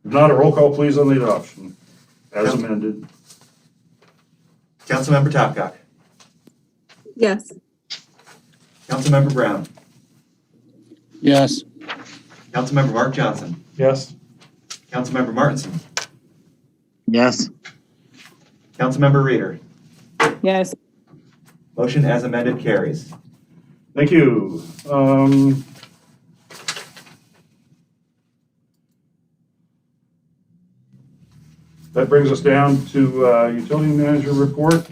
If not, a roll call, please, on the adoption, as amended. Councilmember Topcock. Yes. Councilmember Brown. Yes. Councilmember Mark Johnson. Yes. Councilmember Martinson. Yes. Councilmember Reeder. Yes. Motion as amended carries. Thank you. That brings us down to utility manager report.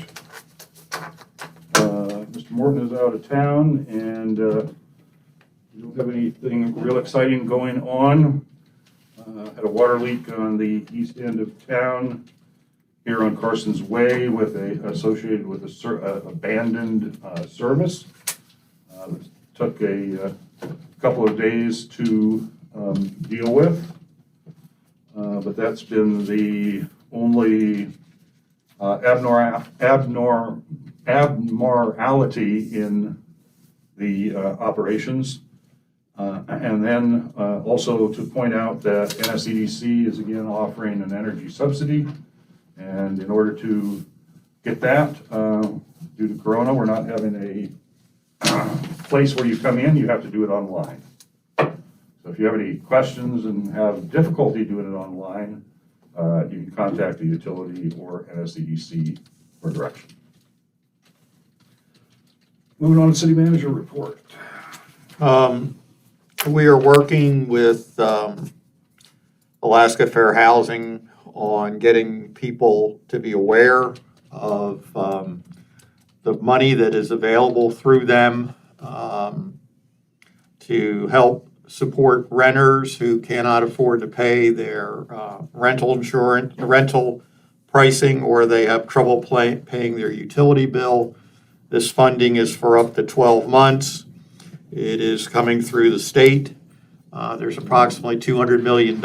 Mr. Morton is out of town, and we don't have anything real exciting going on. Had a water leak on the east end of town here on Carson's Way associated with a abandoned service. Took a couple of days to deal with. But that's been the only abnormality in the operations. And then also to point out that NSEDC is again offering an energy subsidy. And in order to get that, due to Corona, we're not having a place where you come in, you have to do it online. So if you have any questions and have difficulty doing it online, you can contact the utility or NSEDC for direction. Moving on to city manager report. We are working with Alaska Fair Housing on getting people to be aware of the money that is available through them to help support renters who cannot afford to pay their rental insurance, rental pricing, or they have trouble paying their utility bill. This funding is for up to 12 months. It is coming through the state. There's approximately $200 million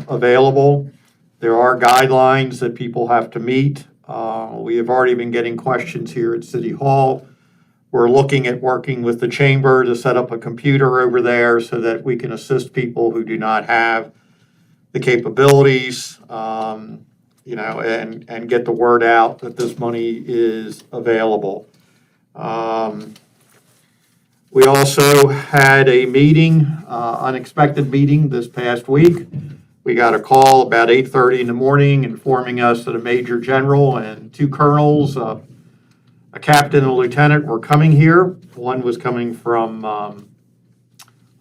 available. There are guidelines that people have to meet. We have already been getting questions here at City Hall. We're looking at working with the chamber to set up a computer over there so that we can assist people who do not have the capabilities, and get the word out that this money is available. We also had a meeting, unexpected meeting this past week. We got a call about 8:30 in the morning informing us that a major general and two colonels, a captain and a lieutenant were coming here. One was coming from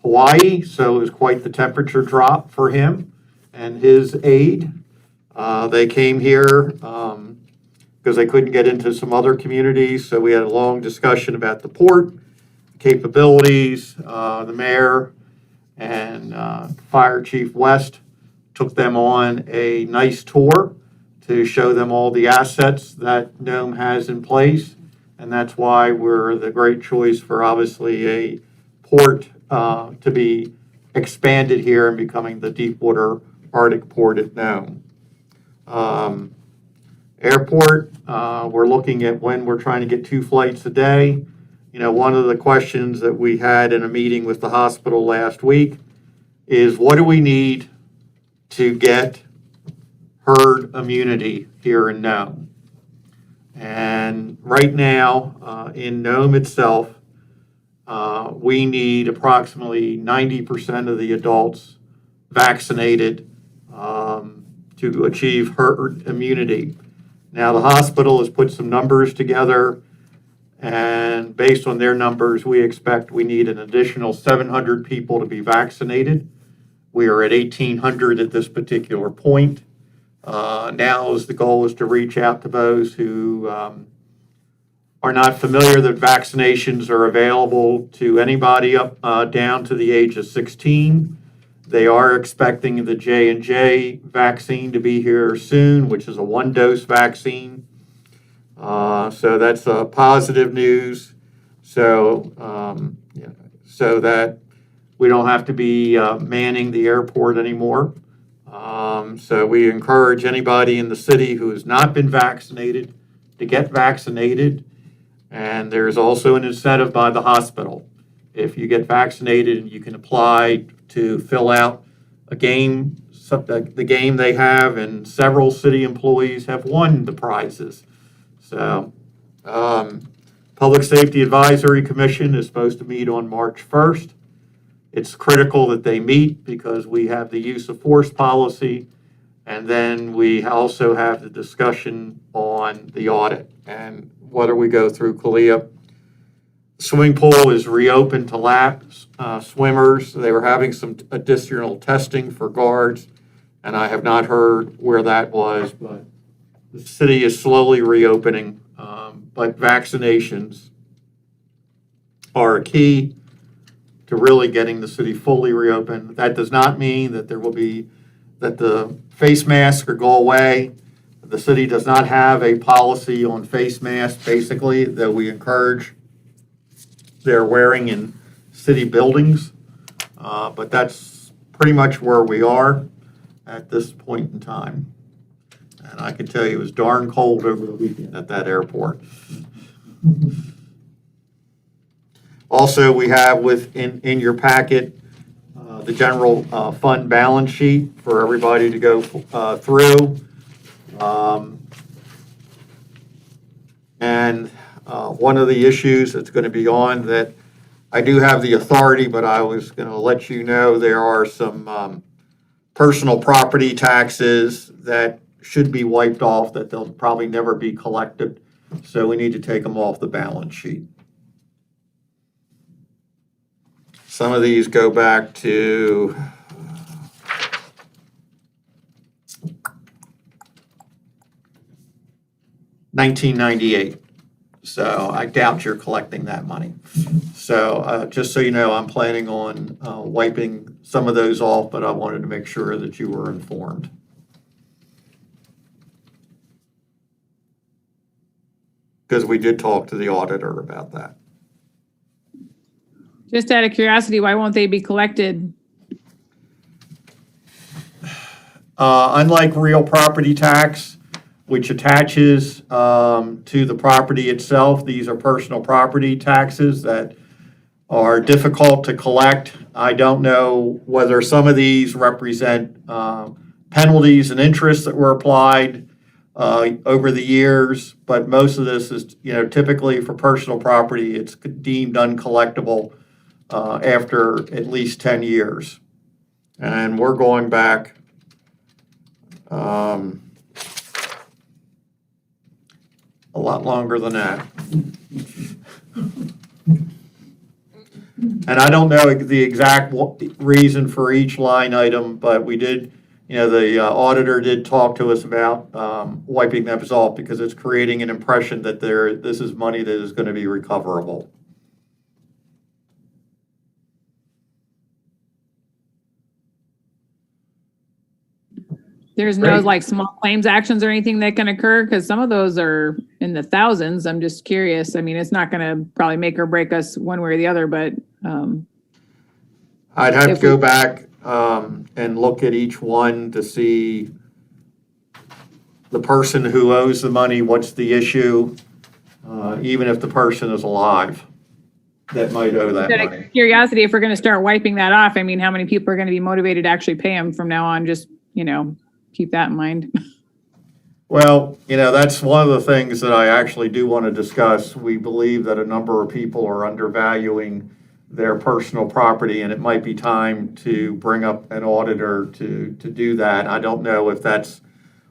Hawaii, so it was quite the temperature drop for him and his aide. They came here because they couldn't get into some other communities, so we had a long discussion about the port, capabilities. The mayor and Fire Chief West took them on a nice tour to show them all the assets that Nome has in place. And that's why we're the great choice for obviously a port to be expanded here and becoming the deep water Arctic port at Nome. Airport, we're looking at when we're trying to get 2 flights a day. One of the questions that we had in a meeting with the hospital last week is what do we need to get herd immunity here in Nome? And right now, in Nome itself, we need approximately 90% of the adults vaccinated to achieve herd immunity. Now, the hospital has put some numbers together, and based on their numbers, we expect we need an additional 700 people to be vaccinated. We are at 1,800 at this particular point. Now the goal is to reach out to those who are not familiar that vaccinations are available to anybody up down to the age of 16. They are expecting the J&J vaccine to be here soon, which is a 1-dose vaccine. So that's positive news. So that we don't have to be manning the airport anymore. So we encourage anybody in the city who has not been vaccinated to get vaccinated. And there's also an incentive by the hospital. If you get vaccinated, you can apply to fill out a game, the game they have, and several city employees have won the prizes. So, Public Safety Advisory Commission is supposed to meet on March 1st. It's critical that they meet because we have the use of force policy, and then we also have the discussion on the audit and whether we go through CALEA. Swimming pool is reopened to lap swimmers. They were having some additional testing for guards, and I have not heard where that was, but the city is slowly reopening. But vaccinations are a key to really getting the city fully reopened. That does not mean that that the face masks will go away. The city does not have a policy on face masks, basically, that we encourage their wearing in city buildings. But that's pretty much where we are at this point in time. And I can tell you it was darn cold over the weekend at that airport. Also, we have in your packet the general fund balance sheet for everybody to go through. And one of the issues that's going to be on that I do have the authority, but I was going to let you know there are some personal property taxes that should be wiped off, that they'll probably never be collected. So we need to take them off the balance sheet. Some of these go back to $1998. So I doubt you're collecting that money. So just so you know, I'm planning on wiping some of those off, but I wanted to make sure that you were informed. Because we did talk to the auditor about that. Just out of curiosity, why won't they be collected? Unlike real property tax, which attaches to the property itself, these are personal property taxes that are difficult to collect. I don't know whether some of these represent penalties and interests that were applied over the years, but most of this is, typically for personal property, it's deemed uncollectible after at least 10 years. And we're going back a lot longer than that. And I don't know the exact reason for each line item, but we did, the auditor did talk to us about wiping those off because it's creating an impression that this is money that is going to be recoverable. There's no small claims actions or anything that can occur? Because some of those are in the thousands. I'm just curious. I mean, it's not going to probably make or break us one way or the other, but. I'd have to go back and look at each one to see the person who owes the money, what's the issue, even if the person is alive that might owe that Out of money. curiosity, if we're going to start wiping that off, I mean, how many people are going to be motivated to actually pay them from now on? Just, keep that in mind. Well, that's one of the things that I actually do want to discuss. We believe that a number of people are undervaluing their personal property, and it might be time to bring up an auditor to do that. I don't know if that's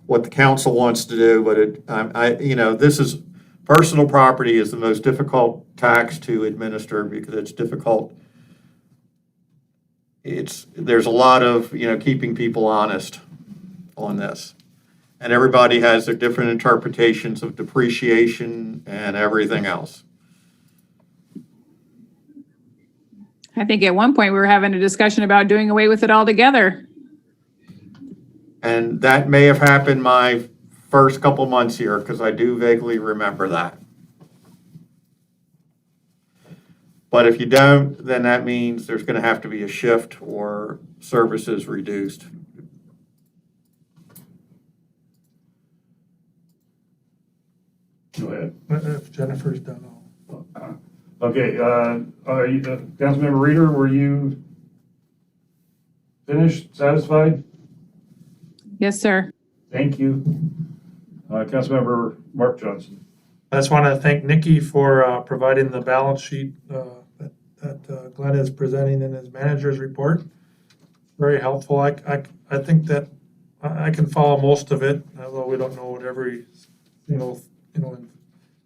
what the council wants to do, but this is, personal property is the most difficult tax to administer because it's difficult. There's a lot of, keeping people honest on this. And everybody has their different interpretations of depreciation and everything else. I think at one point we were having a discussion about doing away with it altogether. And that may have happened my first couple months here, because I do vaguely remember that. But if you don't, then that means there's going to have to be a shift or services reduced. Go ahead. If Jennifer's done all. Okay, Councilmember Reader, were you finished, satisfied? Yes, sir. Thank you. Councilmember Mark Johnson. I just want to thank Nikki for providing the balance sheet that Glenn is presenting in his manager's report. Very helpful. I think that I can follow most of it, although we don't know what every single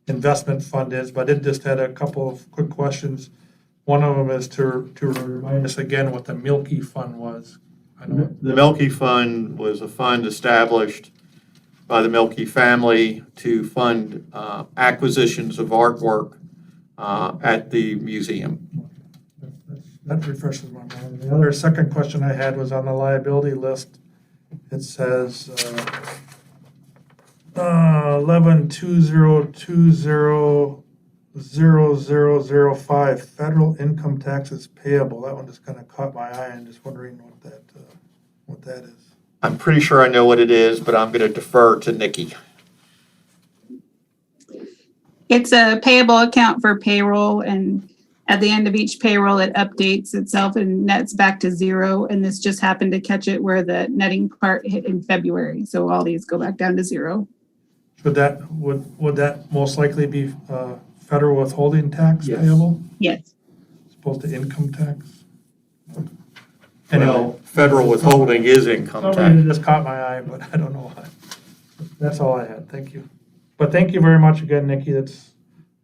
investment fund is, but it just had a couple of quick questions. One of them is to remind us again what the Milky Fund was. I know The Milky Fund was a fund established by the Milky family to fund acquisitions of artwork at the museum. that refreshes my mind. The other second question I had was on the liability list. It says 11-2020-0005 federal income taxes payable. That one just kind of caught my eye. I'm just wondering what that is. I'm pretty sure I know what it is, but I'm going to defer to Nikki. It's a payable account for payroll, and at the end of each payroll, it updates itself and nets back to zero. And this just happened to catch it where the netting part hit in February. So all these go back down to zero. Would that most likely be federal withholding tax Yes. payable, Yes. as opposed to income tax? Well, federal withholding is income Something that tax. just caught my eye, but I don't know why. That's all I had. Thank you. But thank you very much again, Nikki. That's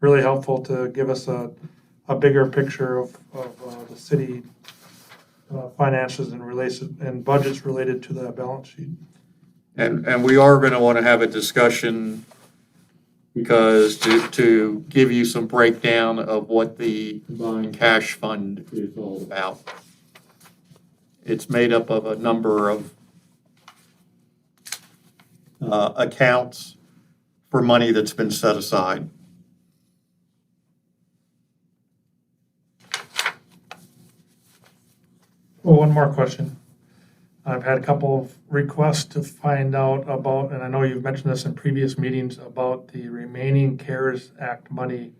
really helpful to give us a bigger picture of the city finances and budgets related to the balance sheet. And we are going to want to have a discussion because to give you some breakdown of what the combined cash fund is all about. It's made up of a number of accounts for money that's been set aside. Well, one more question. I've had a couple of requests to find out about, and I know you've mentioned this in previous meetings, about the remaining CARES Act money,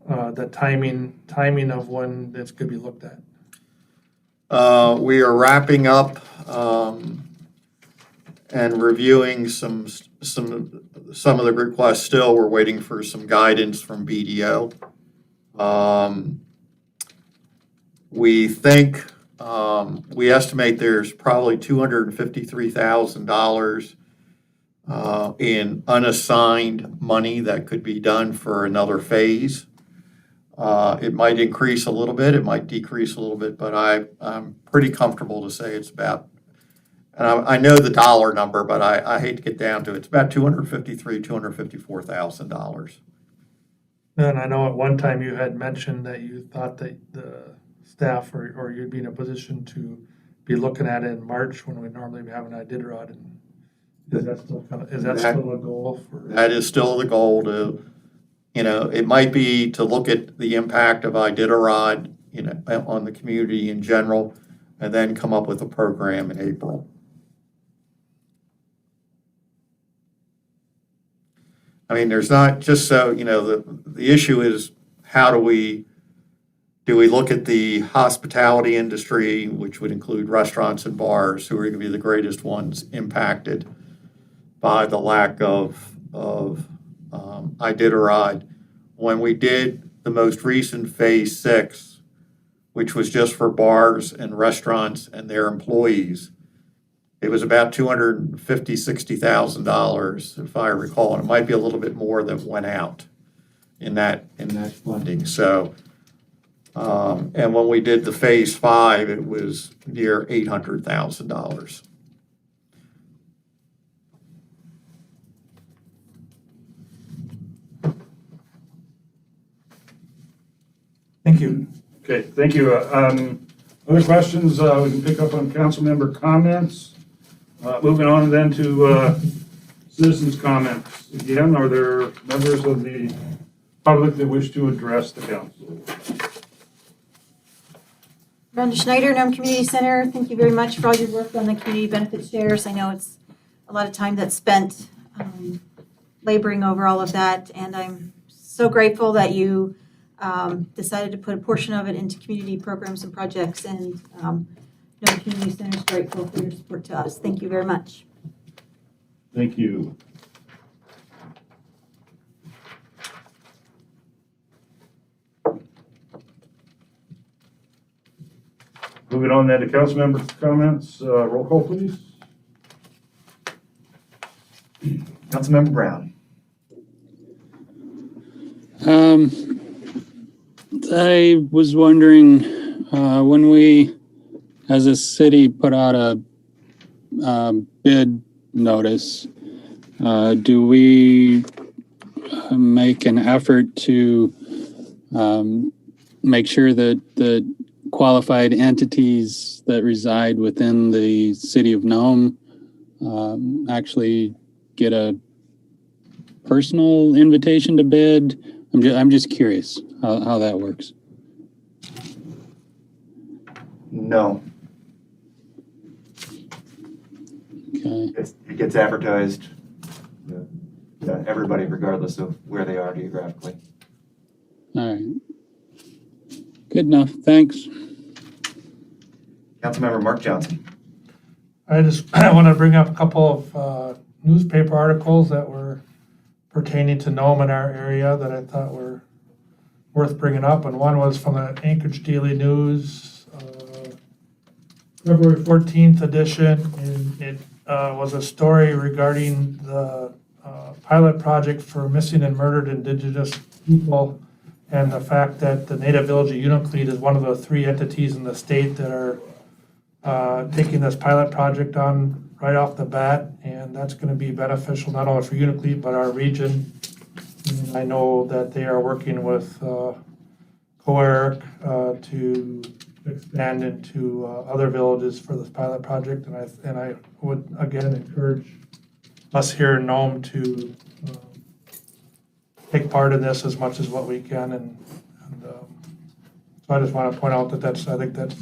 the timing of when this could be looked at. We are wrapping up and reviewing some of the requests still. We're waiting for some guidance from BDO. We think, we estimate there's probably $253,000 in unassigned money that could be done for another phase. It might increase a little bit, it might decrease a little bit, but I'm pretty comfortable to say it's about, and I know the dollar number, but I hate to get down to it. It's about $254,000. And I know at one time you had mentioned that you thought that the staff or you'd be in a position to be looking at it in March when we normally have an Iditarod. And is that still a goal for? That is still the goal to, it might be to look at the impact of Iditarod, on the community in general, and then come up with a program in April. I mean, there's not, just so, the issue is, how do we look at the hospitality industry, which would include restaurants and bars, who are going to be the greatest ones impacted by the lack of Iditarod. When we did the most recent Phase 6, which was just for bars and restaurants and their employees, it was about $250,000-$60,000, if I recall, and it might be a little bit more that went out in that funding. So, and when we did the Phase 5, it was near $800,000. Thank you. Okay, thank you. Other questions, we can pick up on council member comments. Moving on then to citizens' comments. Again, are there members of the public that wish to address the council? Brenda Schneider, Nome Community Center, thank you very much for all your work on the community benefit shares. I know it's a lot of time that's spent laboring over all of that, and I'm so grateful that you decided to put a portion of it into community programs and projects, and Nome Community Center is grateful for your support to us. Thank you very much. Thank you. Moving on then to council member comments. Roll call, please. Councilmember Brown. I was wondering, when we, as a city, put out a bid notice, do we make an effort to make sure that the qualified entities that reside within the city of Nome actually get a personal invitation to bid? I'm just curious how that works. No, Okay. it gets advertised to everybody regardless of where they are geographically. All right. Good enough. Thanks. Councilmember Mark Johnson. I want to bring up a couple of newspaper articles that were pertaining to Nome in our area that I thought were worth bringing up. And one was from the Anchorage Daily News, February 14th edition. And it was a story regarding the pilot project for missing and murdered Indigenous people, and the fact that the Native Village of Unalakleet is one of the 3 entities in the state that are taking this pilot project on right off the bat, and that's going to be beneficial not only for Unalakleet but our region. And I know that they are working with COERC to expand into other villages for this pilot project, and I would again encourage us here in Nome to take part in this as much as what we can, and so I just want to point out that I think that's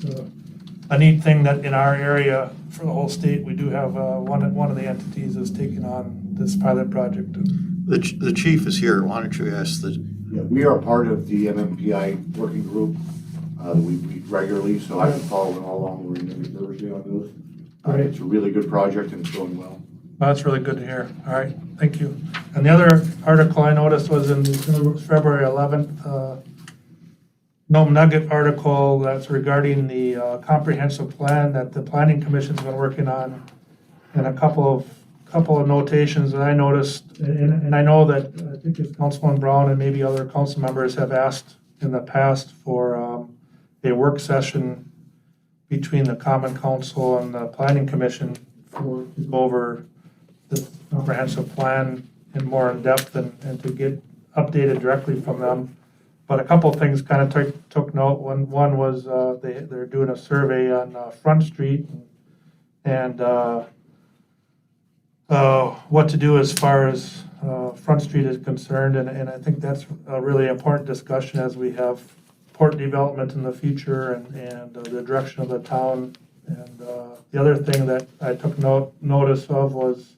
a neat thing that in our area for the whole state, we do have one of the entities is taking on this pilot project. The chief is here. Why don't you ask the... Yeah, we are part of the MMPI working group. We meet regularly, so I've been following all along. We're in every Thursday on those. Great. It's a really good project and it's going well. That's really good to hear. All right, thank you. And the other article I noticed was in February 11th, Nome Nugget article that's regarding the comprehensive plan that the Planning Commission's been working on, and a couple of notations that I noticed, and I know that I think it's Councilman Brown and maybe other council members have asked in the past for a work session between the Common Council and the Planning Commission to go over the comprehensive plan in more in depth and to get updated directly from them. But a couple of things kind of took note. One was they're doing a survey on Front Street and what to do as far as Front Street is concerned. And I think that's a really important discussion as we have port development in the future and the direction of the town. And the other thing that I took notice of was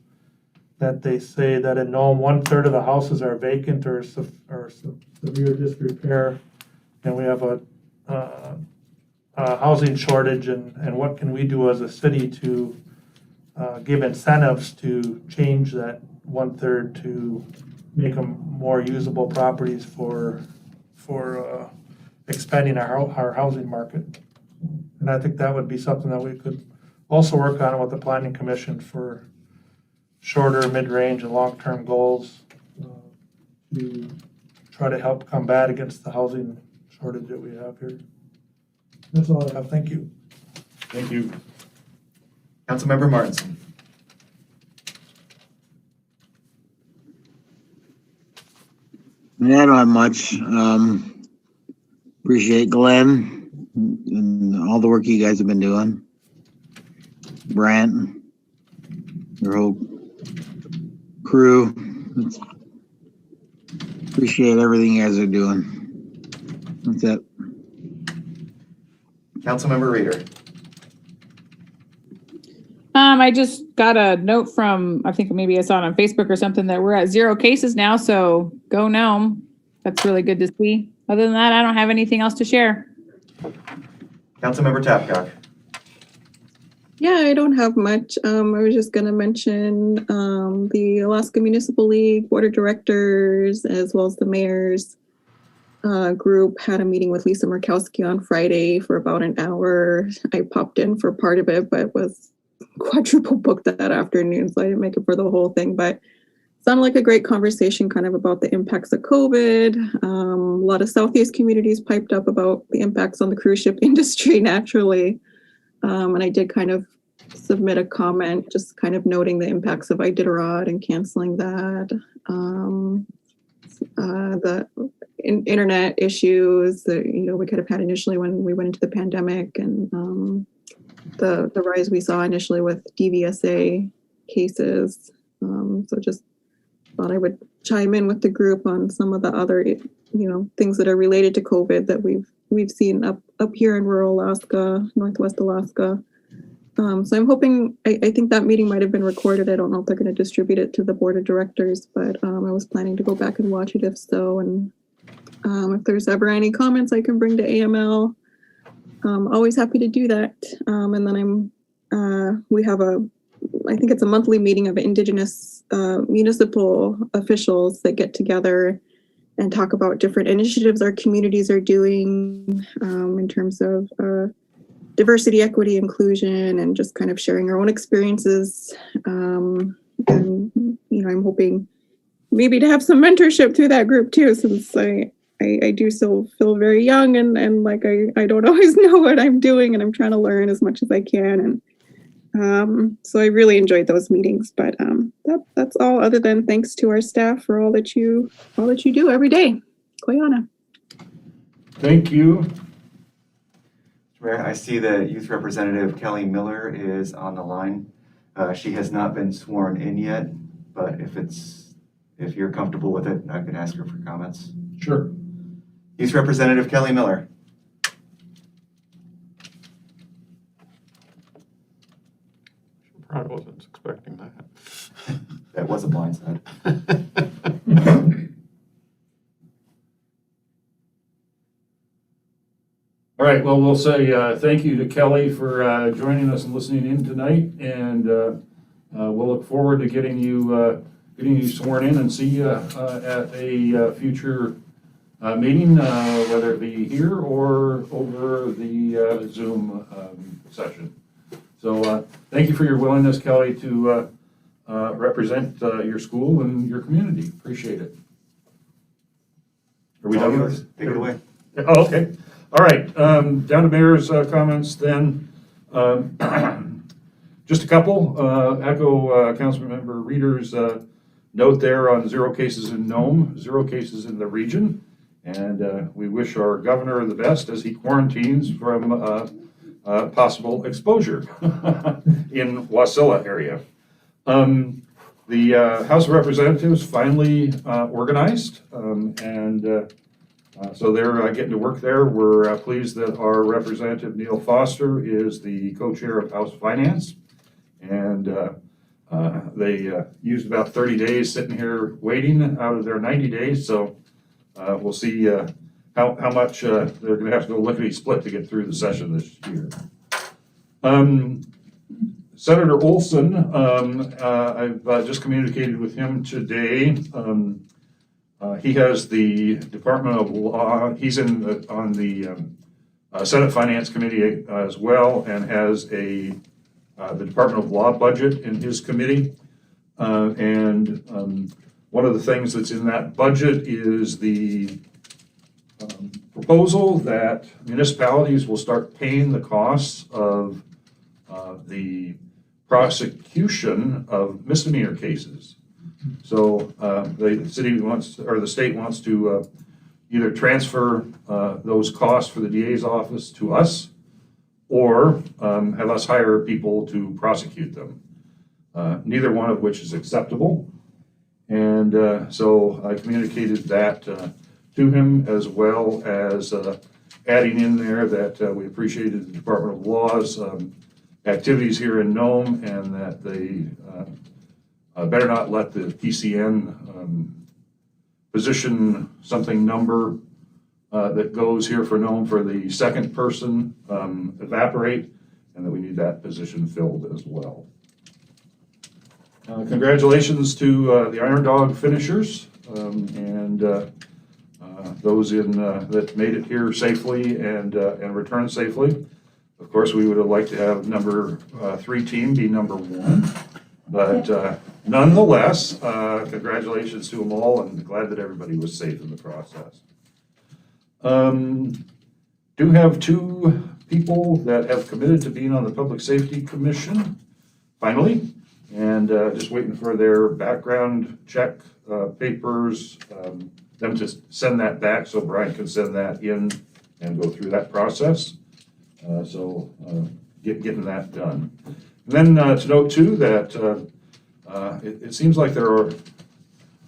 that they say that in Nome, 1/3 of the houses are vacant or severe disrepair, and we have a housing shortage, and what can we do as a city to give incentives to change that 1/3 to make them more usable properties for expanding our housing market. And I think that would be something that we could also work on with the planning commission for shorter, mid-range, and long-term goals to try to help combat against the housing shortage that we have here. That's all I have. Thank you. Thank you. Councilmember Martinson. I don't have much. Appreciate Glenn and all the work you guys have been doing. Brant, your whole crew. Appreciate everything you guys are doing. That's it. Councilmember Reader. I just got a note from, I think maybe I saw it on Facebook or something, that we're at 0 cases now, so go Nome. That's really good to see. Other than that, I don't have anything else to share. Councilmember Tapcock. Yeah, I don't have much. I was just going to mention the Alaska Municipal League Board of Directors, as well as the mayor's group, had a meeting with Lisa Murkowski on Friday for about an hour. I popped in for part of it, but was quadruple booked that afternoon, so I didn't make it for the whole thing. But sounded like a great conversation kind of about the impacts of COVID. A lot of Southeast communities piped up about the impacts on the cruise ship industry naturally. And I did kind of submit a comment, just kind of noting the impacts of Iditarod and canceling that. The internet issues that, we could have had initially when we went into the pandemic, and the rise we saw initially with DVSA cases. So just thought I would chime in with the group on some of the other, things that are related to COVID that we've seen up here in rural Alaska, Northwest Alaska. So I'm hoping, I think that meeting might have been recorded. I don't know if they're going to distribute it to the board of directors, but I was planning to go back and watch it if so. And if there's ever any comments I can bring to AML, always happy to do that. And then we have I think it's a monthly meeting of Indigenous municipal officials that get together and talk about different initiatives our communities are doing in terms of diversity, equity, inclusion, and just kind of sharing our own experiences. And, I'm hoping maybe to have some mentorship through that group too, since I do still feel very young and like I don't always know what I'm doing, and I'm trying to learn as much as I can. And so I really enjoyed those meetings, but that's all, other than thanks to our staff for all that you do every day. Koyana. Thank you. Mayor, I see that Youth Representative Kelly Miller is on the line. She has not been sworn in yet, but if you're comfortable with it, I can ask her for comments. Sure. Youth Representative Kelly Miller. I wasn't expecting that. That was a blindside. All right, well, we'll say thank you to Kelly for joining us and listening in tonight, and we'll look forward to getting you sworn in and see you at a future meeting, whether it be here or over the Zoom session. So thank you for your willingness, Kelly, to represent your school and your community. Appreciate it. Are we done with this? Take it away. Oh, okay. All right, down to mayor's comments then. Just a couple, echo Councilmember Reader's note there on 0 cases in Nome, 0 cases in the region. And we wish our governor the best as he quarantines from possible exposure in Wasilla area. The House of Representatives finally organized, so they're getting to work there. We're pleased that our Representative Neil Foster is the co-chair of House Finance, and They used about 30 days sitting here waiting out of their 90 days, so we'll see how much they're going to have to go lickety-split to get through the session this year. Senator Olson, I've just communicated with him today. He has the Department of Law, he's on the Senate Finance Committee as well, and has the Department of Law budget in his committee. One of the things that's in that budget is the proposal that municipalities will start paying the costs of the prosecution of misdemeanor cases. So the city wants, or the state wants to either transfer those costs for the DA's office to us, or have us hire people to prosecute them. Neither one of which is acceptable. And so I communicated that to him, as well as adding in there that we appreciated the Department of Law's activities here in Nome, and that they better not let the PCN position something number that goes here for Nome for the second person evaporate, and that we need that position filled as well. Congratulations to the Iron Dog finishers and those that made it here safely and returned safely. Of course, we would have liked to have number 3 team be number 1, but nonetheless, congratulations to them all, and glad that everybody was safe in the process. Do have 2 people that have committed to being on the Public Safety Commission, finally, and just waiting for their background check papers, them to send that back so Brian can send that in and go through that process. Getting that done. And then to note too that it seems like there are a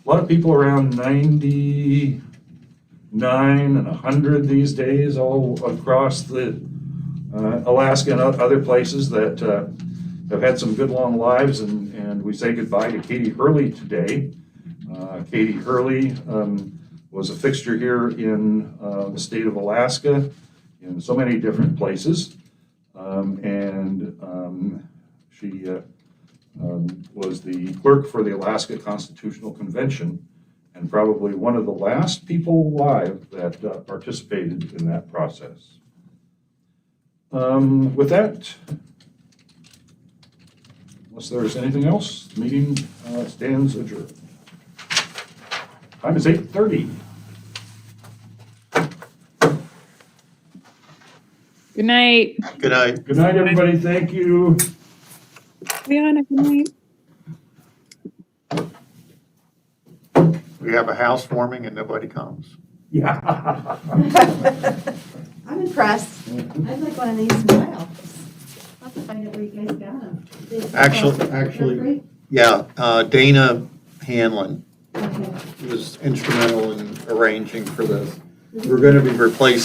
lot of people around 99 and 100 these days all across the Alaska and other places that have had some good long lives, and we say goodbye to Katie Hurley today. Katie Hurley was a fixture here in the state of Alaska in so many different places, she was the clerk for the Alaska Constitutional Convention, and probably one of the last people alive that participated in that process. With that, unless there's anything else, the meeting stands adjourned. Time is 8:30. Good night. Good night. Good night, everybody. Thank you. Brianna, good night. We have a housewarming and nobody comes. Yeah. I'm impressed. I'd like one of these in my office. I'll have to find out where you guys got them. Actually, yeah, Dana Hanlon Okay. was instrumental in arranging for this. We're going to be replacing